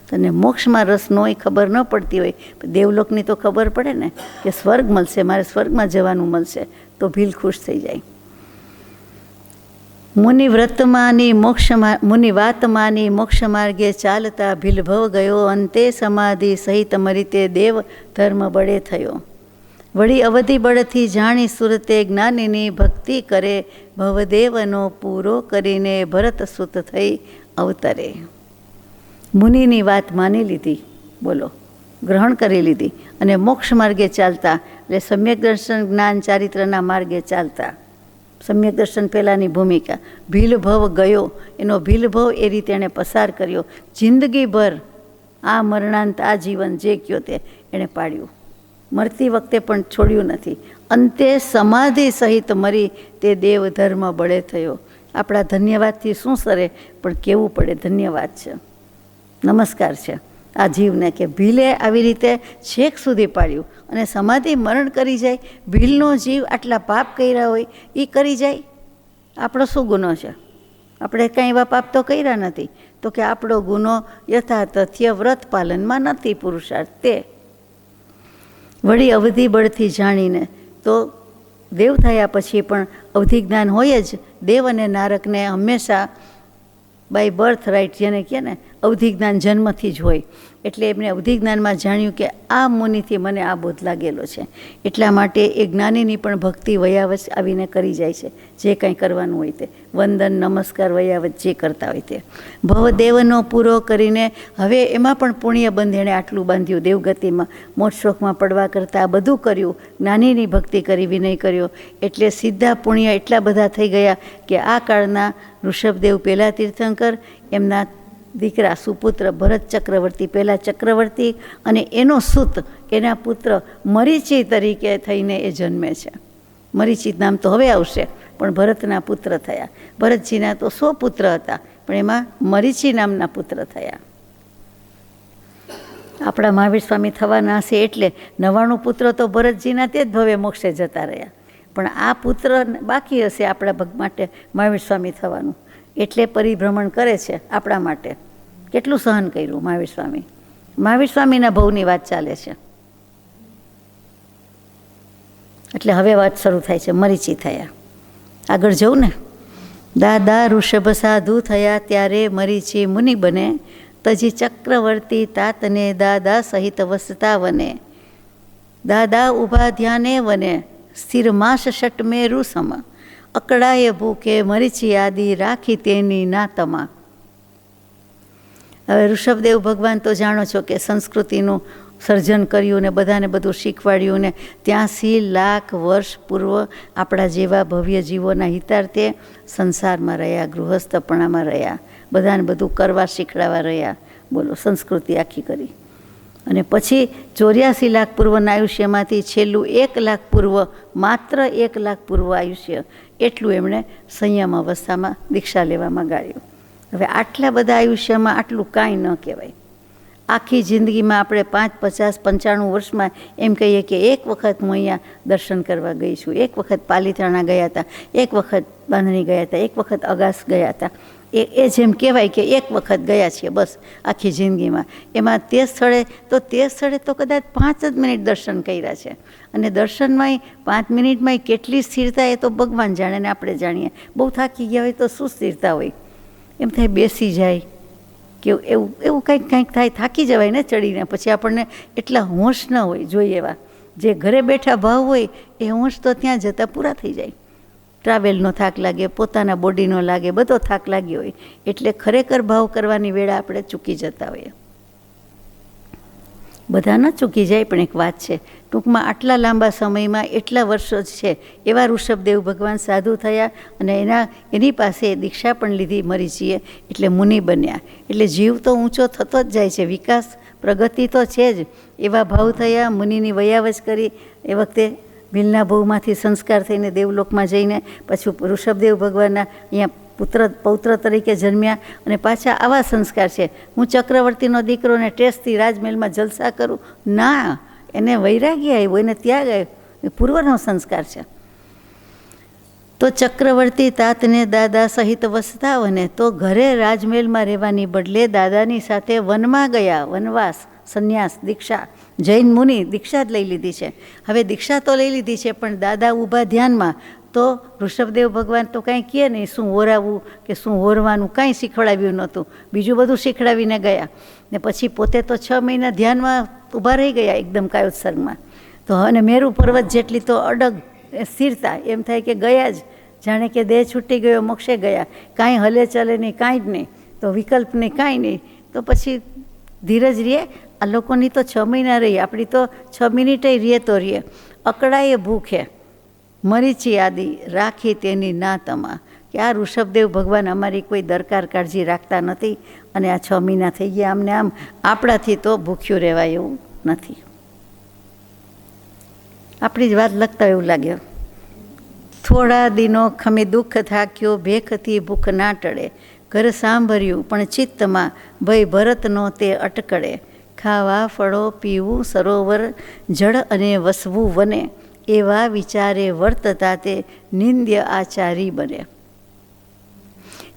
તને મોક્ષમાં રસ ન હોય, ખબર ન પડતી હોય, દેવલોકની તો ખબર પડે ને કે સ્વર્ગ મળશે, મારે સ્વર્ગમાં જવાનું મળશે, તો ભીલ ખુશ થઈ જાય. મુનિ વાત માની મોક્ષ માર્ગે ચાલતા ભીલ ભવ ગયો. અંતે સમાધિ સહિત મરીતે દેવ ધર્મ બળે થયો. વળી અવધિ બળથી જાણી સુરતે જ્ઞાનીની ભક્તિ કરે. ભવદેવનો પૂરો કરીને ભરત સુત થઈ અવતરે. મુનિની વાત માની લીધી, બોલો, ગ્રહણ કરી લીધી, અને મોક્ષ માર્ગે ચાલતા એટલે સમ્યક દર્શન જ્ઞાન ચારિત્રના માર્ગે ચાલતા. સમ્યક દર્શન પહેલાંની ભૂમિકા. ભીલ ભવ ગયો, એનો ભીલ ભવ એ રીતે એણે પસાર કર્યો. જિંદગીભર આ મરણાંત આ જીવન જે કયો તે એણે પાડ્યું, મરતી વખતે પણ છોડ્યું નથી. અંતે સમાધિ સહિત મરી તે દેવ ધર્મ બળે થયો. આપણા ધન્યવાદથી શું સરે, પણ કેવું પડે ધન્યવાદ છે, નમસ્કાર છે આ જીવને કે ભીલે આવી રીતે છેક સુધી પાડ્યું અને સમાધિ મરણ કરી જાય. ભીલનો જીવ આટલા પાપ કર્યા હોય એ કરી જાય. આપણો શું ગુનો છે? આપણે કાંઈ એવા પાપ તો કર્યા નથી. તો કે આપણો ગુનો યથાતથ્ય વ્રત પાલનમાં નથી, પુરુષાર્થ તે. વળી અવધિ બળથી જાણીને, તો દેવ થયા પછી પણ અવધિ જ્ઞાન હોય જ. દેવ અને નારકને હંમેશા બાય બર્થ રાઇટ જેને કહે ને, અવધિ જ્ઞાન જન્મથી જ હોય. એટલે એમને અવધિ જ્ઞાનમાં જાણ્યું કે આ મુનિથી મને આ બોધ લાગેલો છે. એટલા માટે એ જ્ઞાનીની પણ ભક્તિ વયાવત આવીને કરી જાય છે, જે કંઈ કરવાનું હોય તે, વંદન નમસ્કાર વયાવત જે કરતા હોય તે. ભવદેવનો પૂરો કરીને હવે એમાં પણ પુણ્ય બંધ એણે આટલું બાંધ્યું. દેવગતિમાં મોક્ષશોકમાં પડવા કરતાં આ બધું કર્યું, જ્ઞાનીની ભક્તિ કરી, વિનય કર્યો, એટલે સીધા પુણ્ય એટલા બધા થઈ ગયા કે આ કાળના ઋષભદેવ પહેલાં તીર્થંકર, એમના દીકરા સુપુત્ર ભરત ચક્રવર્તી પહેલાં ચક્રવર્તી, અને એનો સુત એના પુત્ર મરીચી તરીકે થઈને એ જન્મે છે. મરીચી નામ તો હવે આવશે, પણ ભરતના પુત્ર થયા. ભરતજીના તો 100 પુત્ર હતા, પણ એમાં મરીચી નામના પુત્ર થયા. આપણા મહાવીર સ્વામી થવાના હશે એટલે 99 પુત્ર તો ભરતજીના તે જ ભવે મોક્ષે જતા રહ્યા. પણ આ પુત્ર બાકી હશે આપણા ભગ માટે મહાવીર સ્વામી થવાનું, એટલે પરિભ્રમણ કરે છે આપણા માટે. કેટલું સહન કર્યું મહાવીર સ્વામી. મહાવીર સ્વામીના ભવની વાત ચાલે છે. એટલે હવે વાત શરૂ થાય છે. મરીચી થયા, આગળ જવું ને. દાદા ઋષભ સાધુ થયા ત્યારે મરીચી મુનિ બને. તજી ચક્રવર્તી તાતને દાદા સહિત વસતા વને. દાદા ઊભા ધ્યાને વને, સ્થિર માસ શટમે રૂસમ. અકળાએ ભૂખે મરીચી આદિ રાખી તેની નાતમાં. હવે ઋષભદેવ ભગવાન તો જાણો છો કે સંસ્કૃતિનું સર્જન કર્યું ને બધાને બધું શીખવાડ્યું ને 83 લાખ વર્ષ પૂર્વ આપણા જેવા ભવ્ય જીવોના હિતાર્થે સંસારમાં રહ્યા, ગૃહસ્થપણામાં રહ્યા, બધાને બધું કરવા શીખડાવા રહ્યા. બોલો, સંસ્કૃતિ આખી કરી. અને પછી 84 લાખ પૂર્વના આયુષ્યમાંથી છેલ્લું 1 લાખ પૂર્વ, માત્ર 1 લાખ પૂર્વ આયુષ્ય, એટલું એમણે સંયમ અવસ્થામાં દીક્ષા લેવામાં ગાળ્યું. હવે આટલા બધા આયુષ્યમાં આટલું કાંઈ ન કહેવાય. આખી જિંદગીમાં આપણે 5, 50, 95 વર્ષમાં એમ કહીએ કે એક વખત હું અહીંયા દર્શન કરવા ગઈ છું, એક વખત પાલીતાણા ગયા હતા, એક વખત બાંધણી ગયા હતા, એક વખત અગાસ ગયા હતા. એ જેમ કહેવાય કે એક વખત ગયા છીએ બસ આખી જિંદગીમાં. એમાં તે સ્થળે તો કદાચ 5 જ મિનિટ દર્શન કર્યા છે. અને દર્શનમાંય 5 મિનિટમાંય કેટલી સ્થિરતા એ તો ભગવાન જાણે ને આપણે જાણીએ. બહુ થાકી ગયા હોય તો શું સ્થિરતા હોય, એમ થાય બેસી જાય કે એવું કંઈક થાય, થાકી જવાય ને ચડીને. પછી આપણને એટલા હોશ ન હોય જોઈએ એવા. જે ઘરે બેઠા ભાવ હોય એ હોશ તો ત્યાં જતાં પૂરા થઈ જાય. ટ્રાવેલનો થાક લાગે, પોતાના બોડીનો લાગે, બધો થાક લાગ્યો હોય. એટલે ખરેખર ભાવ કરવાની વેળા આપણે ચૂકી જતા હોઈએ. બધા ન ચૂકી જાય, પણ એક વાત છે, ટૂંકમાં આટલા લાંબા સમયમાં એટલા વર્ષો જ છે એવા ઋષભદેવ ભગવાન સાધુ થયા અને એની પાસે દીક્ષા પણ લીધી મરીચીએ, એટલે મુનિ બન્યા. એટલે જીવ તો ઊંચો થતો જ જાય છે, વિકાસ પ્રગતિ તો છે જ. એવા ભાવ થયા, મુનિની વયાવચ કરી. એ વખતે ભીલના ભવમાંથી સંસ્કાર થઈને દેવલોકમાં જઈને પછી ઋષભદેવ ભગવાનના અહીંયા પૌત્ર તરીકે જન્મ્યા. અને પાછા આવા સંસ્કાર છે, હું ચક્રવર્તીનો દીકરો ને ટેસ્ટથી રાજમહેલમાં જલસા કરું ના. એને વૈરાગ્ય આવ્યો, એને ત્યાગ આવ્યો. એ પૂર્વનો સંસ્કાર છે. તો ચક્રવર્તી તાતને દાદા સહિત વસતાવને તો ઘરે રાજમહેલમાં રહેવાની બદલે દાદાની સાથે વનમાં ગયા. વનવાસ, સંન્યાસ, દીક્ષા. જૈન મુનિ દીક્ષા જ લઈ લીધી છે. હવે દીક્ષા તો લઈ લીધી છે, પણ દાદા ઊભા ધ્યાનમાં. તો ઋષભદેવ ભગવાન તો કાંઈ કહે નહીં, શું હોરાવવું કે શું હોરવાનું કાંઈ શીખવાડ્યું નહોતું. બીજું બધું શીખડાવીને ગયા. ને પછી પોતે તો 6 મહિના ધ્યાનમાં ઊભા રહી ગયા એકદમ કાયોત્સર્ગમાં. તો અને મેરુ પર્વત જેટલી તો અડગ સ્થિરતા, એમ થાય કે ગયા જ, જાણે કે દેહ છૂટી ગયો, મોક્ષે ગયા. કાંઈ હલે ચલે નહીં, કાંઈ જ નહીં, તો વિકલ્પ નહીં, કાંઈ નહીં. તો પછી ધીરજ રહે. આ લોકોની તો 6 મહિના રહી, આપણી તો 6 મિનિટે રહે તો રહે. અકળાએ ભૂખે મરીચી આદિ રાખી તેની ના તમા, કે આ ઋષભદેવ ભગવાન અમારી કોઈ દરકાર કાળજી રાખતા નથી, અને આ 6 મહિના થઈ ગયા આમને આમ. આપણાથી તો ભૂખ્યું રહેવાય એવું નથી. આપણી જ વાત લખતા એવું લાગે. થોડા દિનો ખમી દુઃખ થાક્યો, ભેખથી ભૂખ ના ટળે. ઘર સાંભળ્યું પણ ચિત્તમાં ભય ભરતનો તે અટકળે. ખાવા ફળો પીવું સરોવર જળ અને વસવું વને, એવા વિચારે વર્તતા તે નિંદ્ય આચારી બને.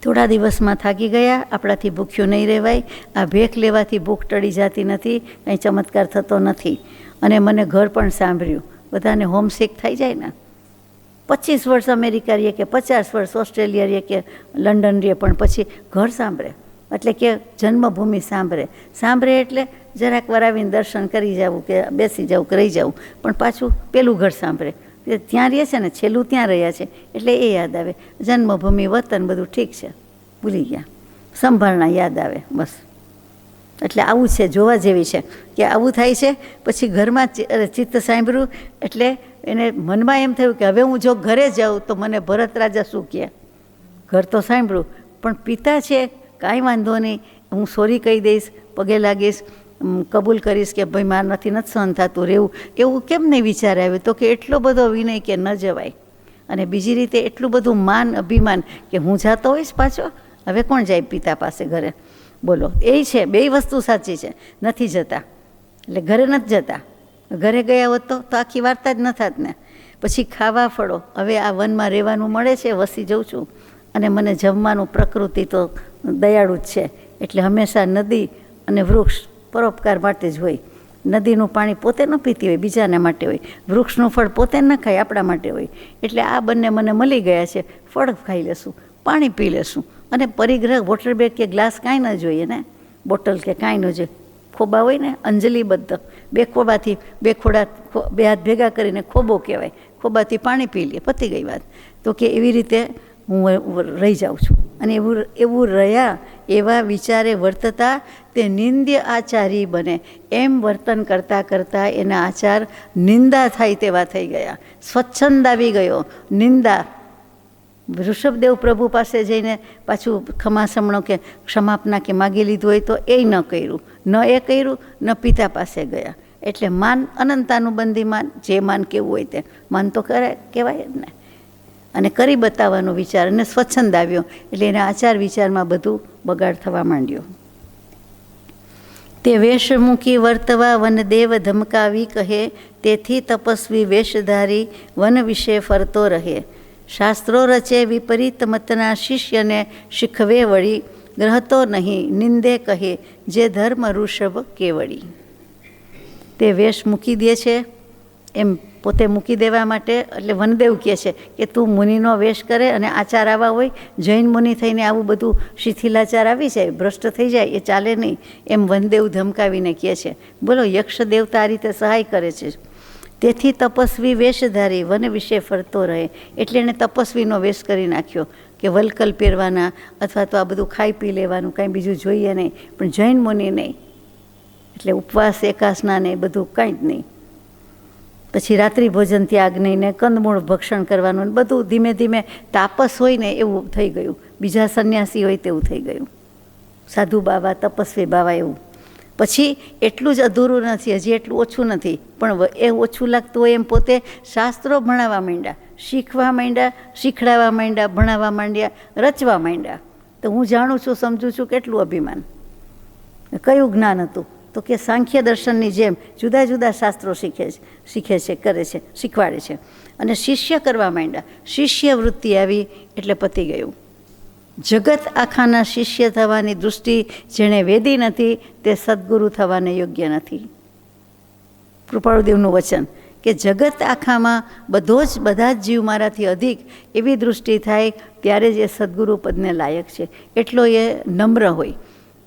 થોડા દિવસમાં થાકી ગયા, આપણાથી ભૂખ્યું નહીં રહેવાય. આ ભેખ લેવાથી ભૂખ ટળી જતી નથી, કંઈ ચમત્કાર થતો નથી. અને મને ઘર પણ સાંભળ્યું. બધાને હોમસિક થઈ જાય ને. 25 વર્ષ અમેરિકા રહીએ કે 50 વર્ષ ઓસ્ટ્રેલિયા રહીએ કે લંડન રહીએ, પણ પછી ઘર સાંભળે. એટલે કે જન્મભૂમિ સાંભળે. સાંભળે એટલે જરાક વાર આવીને દર્શન કરી જવું કે બેસી જવું કે રહી જવું, પણ પાછું પેલું ઘર સાંભળે. ત્યાં રહે છે ને, છેલ્લું ત્યાં રહ્યા છે, એટલે એ યાદ આવે. જન્મભૂમિ, વતન બધું ઠીક છે, ભૂલી ગયા. સંભાળના યાદ આવે બસ. એટલે આવું છે, જોવા જેવી છે કે આવું થાય છે. પછી ઘરમાં ચિત્ત સાંભળ્યું એટલે એને મનમાં એમ થયું કે હવે હું જો ઘરે જાઉં તો મને ભરત રાજા શું કહે. ઘર તો સાંભળ્યું, પણ પિતા છે, કાંઈ વાંધો નહીં, હું સોરી કહી દઈશ, પગે લાગીશ, કબૂલ કરીશ કે ભાઈ માર નથી સહન થતું રહેવું. એવું કેમ નહીં વિચાર આવ્યો? તો કે એટલો બધો વિનય કે ન જવાય. અને બીજી રીતે એટલું બધું માન અભિમાન કે હું જાતો હોઈશ પાછો, હવે કોણ જાય પિતા પાસે ઘરે? બોલો, એ છે, બે વસ્તુ સાચી છે. નથી જતા એટલે ઘરે નથી જતા. ઘરે ગયા હોત તો આખી વાર્તા જ ન થાત ને. પછી ખાવા ફળો, હવે આ વનમાં રહેવાનું મળે છે, વસી જઉં છું, અને મને જમવાનું પ્રકૃતિ તો દયાળુ જ છે, એટલે હંમેશા નદી અને વૃક્ષ પરોપકાર માટે જ હોય. નદીનું પાણી પોતે ન પીતી હોય, બીજાના માટે હોય. વૃક્ષનું ફળ પોતે ન ખાય, આપણા માટે હોય. એટલે આ બંને મને મળી ગયા છે, ફળ ખાઈ લેશું, પાણી પી લેશું, અને પરિગ્રહ વોટર બેગ કે ગ્લાસ કાંઈ ન જોઈએ ને, બોટલ કે કાંઈ ન જોઈએ. ખોબા હોય ને, અંજલિબદ્ધ, 2 ખોબાથી 2 ખોડા 2 હાથ ભેગા કરીને ખોબો કહેવાય. ખોબાથી પાણી પી લે, પતી ગઈ વાત. તો કે એવી રીતે હું રહી જાઉં છું. અને એવું રહ્યા, એવા વિચારે વર્તતા તે નિંદ્ય આચારી બને. એમ વર્તન કરતાં કરતાં એના આચાર નિંદા થાય તેવા થઈ ગયા. સ્વચ્છંદ આવી ગયો. નિંદા. ઋષભદેવ પ્રભુ પાસે જઈને પાછું ખમાસમણો કે ક્ષમાપના કે માગી લીધું હોય તો એ ન કર્યું, ન એ કર્યું, ન પિતા પાસે ગયા. એટલે માન અનંતાનુબંધી માન, જે માન કેવું હોય તે માન તો કહેવાય જ ને. અને કરી બતાવવાનો વિચાર, અને સ્વચ્છંદ આવ્યો એટલે એના આચાર વિચારમાં બધું બગાડ થવા માંડ્યો. તે વેશ મૂકી વર્તવા વનદેવ ધમકાવી કહે, તેથી તપસ્વી વેશધારી વન વિશે ફરતો રહે. શાસ્ત્રો રચે વિપરીત મતના શિષ્યને શીખવે વળી, ગ્રહતો નહીં નિંદે કહે જે ધર્મ ઋષભ કેવડી. તે વેશ મૂકી દે છે, એમ પોતે મૂકી દેવા માટે, એટલે વનદેવ કહે છે કે તું મુનિનો વેશ કરે અને આચાર આવા હોય, જૈન મુનિ થઈને આવું બધું શિથિલાચાર આવી જાય, ભ્રષ્ટ થઈ જાય, એ ચાલે નહીં, એમ વનદેવ ધમકાવીને કહે છે. બોલો, યક્ષ દેવતા આ રીતે સહાય કરે છે. તેથી તપસ્વી વેશધારી વન વિશે ફરતો રહે. એટલે એણે તપસ્વીનો વેશ કરી નાખ્યો કે વલકલ પહેરવાના, અથવા તો આ બધું ખાઈ પી લેવાનું, કાંઈ બીજું જોઈએ નહીં. પણ જૈન મુનિ નહીં, એટલે ઉપવાસ એકાસના ને બધું કાંઈ જ નહીં. પછી રાત્રિ ભોજન ત્યાગ નહીં ને કંદમૂળ ભક્ષણ કરવાનું ને બધું ધીમે ધીમે તાપસ હોય ને એવું થઈ ગયું, બીજા સંન્યાસી હોય તેવું થઈ ગયું, સાધુ બાવા, તપસ્વી બાવા એવું. પછી એટલું જ અધૂરું નથી, હજી એટલું ઓછું નથી, પણ એ ઓછું લાગતું હોય એમ પોતે શાસ્ત્રો ભણાવવા માંડ્યા, શીખવા માંડ્યા, શીખડાવવા માંડ્યા, ભણાવવા માંડ્યા, રચવા માંડ્યા. તો હું જાણું છું, સમજું છું, કેટલું અભિમાન, કયું જ્ઞાન હતું. તો કે સાંખ્ય દર્શનની જેમ જુદા જુદા શાસ્ત્રો શીખે છે કરે છે, શીખવાડે છે. અને શિષ્ય કરવા માંડ્યા. શિષ્ય વૃત્તિ આવી એટલે પતી ગયું. જગત આખાના શિષ્ય થવાની દૃષ્ટિ જેણે વેદી નથી તે સદગુરુ થવાને યોગ્ય નથી. કૃપાળુદેવનું વચન કે જગત આખામાં બધા જ જીવ મારાથી અધિક એવી દૃષ્ટિ થાય ત્યારે જ એ સદગુરુ પદને લાયક છે. એટલો એ નમ્ર હોય.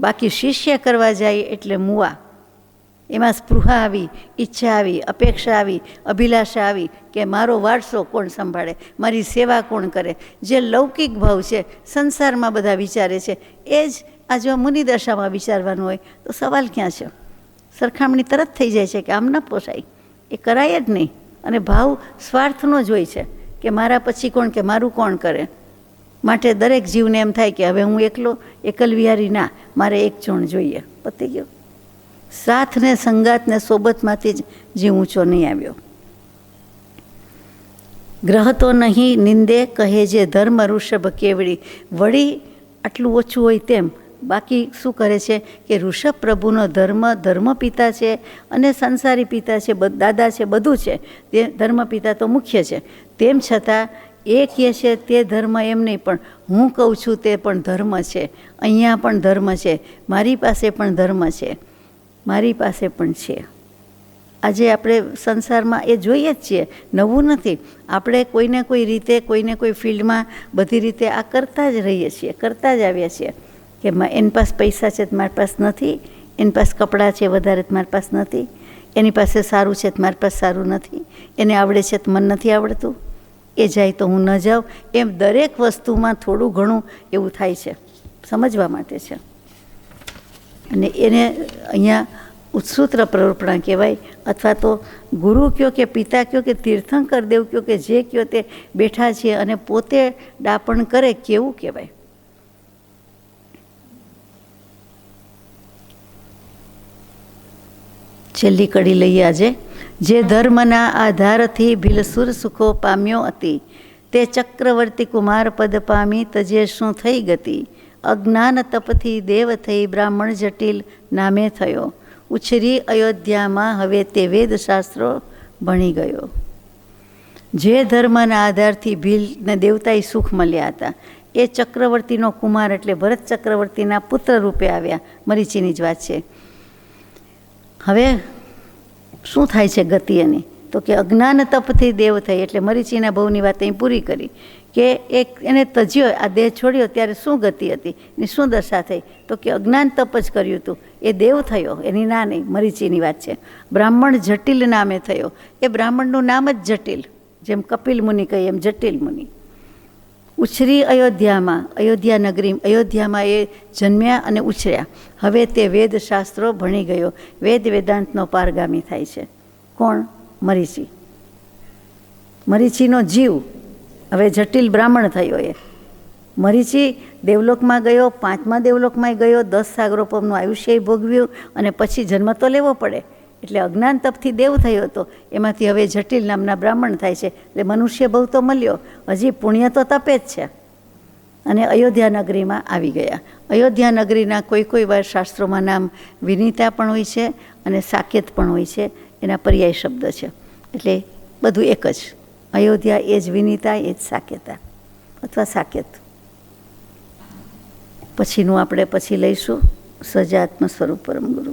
બાકી શિષ્ય કરવા જાય એટલે મુવા. એમાં સ્પૃહા આવી, ઈચ્છા આવી, અપેક્ષા આવી, અભિલાષા આવી કે મારો વારસો કોણ સંભાળે, મારી સેવા કોણ કરે. જે લૌકિક ભાવ છે, સંસારમાં બધા વિચારે છે, એ જ આ જો મુનિદશામાં વિચારવાનું હોય તો સવાલ ક્યાં છે? સરખામણી તરત થઈ જાય છે કે આમ ન પોસાય, એ કરાય જ નહીં. અને ભાવ સ્વાર્થનો જ હોય છે કે મારા પછી કોણ, કે મારું કોણ કરે. માટે દરેક જીવને એમ થાય કે હવે હું એકલ વિહારી ના, મારે એક જણ જોઈએ. પતી ગયો. સાથ ને સંગાત ને સોબતમાંથી જ જીવ ઊંચો નહીં આવ્યો. ગ્રહ તો નહીં નિંદે કહે જે ધર્મ ઋષભ કેવડી. વળી આટલું ઓછું હોય તેમ બાકી શું કરે છે કે ઋષભ પ્રભુનો ધર્મ પિતા છે અને સંસારી પિતા છે, દાદા છે, બધું છે. તે ધર્મ પિતા તો મુખ્ય છે. તેમ છતાં એ કહે છે તે ધર્મ એમ નહીં, પણ હું કહું છું તે પણ ધર્મ છે. અહીંયા પણ ધર્મ છે, મારી પાસે પણ ધર્મ છે, મારી પાસે પણ છે. આજે આપણે સંસારમાં એ જોઈએ જ છીએ, નવું નથી. આપણે કોઈને કોઈ રીતે, કોઈને કોઈ ફિલ્ડમાં બધી રીતે આ કરતા જ રહીએ છીએ, કરતા જ આવ્યા છીએ કે એની પાસે પૈસા છે તો મારી પાસે નથી, એની પાસે કપડાં છે વધારે તો મારી પાસે નથી, એની પાસે સારું છે તો મારી પાસે સારું નથી, એને આવડે છે તો મને નથી આવડતું, એ જાય તો હું ન જાઉં. એમ દરેક વસ્તુમાં થોડું ઘણું એવું થાય છે. સમજવા માટે છે. અને એને અહીંયા ઉત્સૂત્ર પ્રવૃત્તિ કહેવાય. અથવા તો ગુરુ કયો કે પિતા કયો કે તીર્થંકર દેવ કયો કે જે કયો તે બેઠા છે અને પોતે ડાપણ કરે, કેવું કહેવાય. છેલ્લી કડી લઈએ આજે. જે ધર્મના આધારથી ભીલસુર સુખો પામ્યો હતી, તે ચક્રવર્તી કુમાર પદ પામી તજે શું થઈ ગતિ. અજ્ઞાન તપથી દેવ થઈ બ્રાહ્મણ જટિલ નામે થયો. ઉછરી અયોધ્યામાં હવે તે વેદશાસ્ત્રો ભણી ગયો. જે ધર્મના આધારથી ભીલને દેવતાએ સુખ મળ્યા હતા, એ ચક્રવર્તીનો કુમાર એટલે ભરત ચક્રવર્તીના પુત્ર રૂપે આવ્યા. મરીચીની જ વાત છે. હવે શું થાય છે ગતિ એની? તો કે અજ્ઞાન તપથી દેવ થઈ, એટલે મરીચીના ભવની વાત અહીં પૂરી કરી કે એને તજ્યો, આ દેહ છોડ્યો ત્યારે શું ગતિ હતી, એની શું દશા થઈ? તો કે અજ્ઞાન તપ જ કર્યું હતું, એ દેવ થયો. એની ના નહીં, મરીચીની વાત છે. બ્રાહ્મણ જટિલ નામે થયો, એ બ્રાહ્મણનું નામ જ જટિલ, જેમ કપિલ મુનિ કહીએ એમ જટિલ મુનિ. ઉછરી અયોધ્યામાં, અયોધ્યામાં એ જન્મ્યા અને ઉછર્યા. હવે તે વેદશાસ્ત્રો ભણી ગયો. વેદાંતનો પારગામી થાય છે. કોણ? મરીચી. મરીચીનો જીવ હવે જટિલ બ્રાહ્મણ થયો. એ મરીચી દેવલોકમાં ગયો, 5મા દેવલોકમાં ગયો, 10 સાગરોપમનું આયુષ્ય ભોગવ્યું અને પછી જન્મ તો લેવો પડે. એટલે અજ્ઞાન તપથી દેવ થયો હતો, એમાંથી હવે જટિલ નામના બ્રાહ્મણ થાય છે. એટલે મનુષ્ય ભવ તો મળ્યો, હજી પુણ્ય તો તપે જ છે. અને અયોધ્યા નગરીમાં આવી ગયા. અયોધ્યા નગરીના કોઈ વાર શાસ્ત્રોમાં નામ વિનીતા પણ હોય છે અને સાકેત પણ હોય છે. એના પર્યાય શબ્દ છે. એટલે બધું એક જ. અયોધ્યા એ જ વિનીતા, એ જ સાકેતા અથવા સાકેત. પછીનું આપણે પછી લઈશું સજાત્મ સ્વરૂપ પરમ ગુરુ.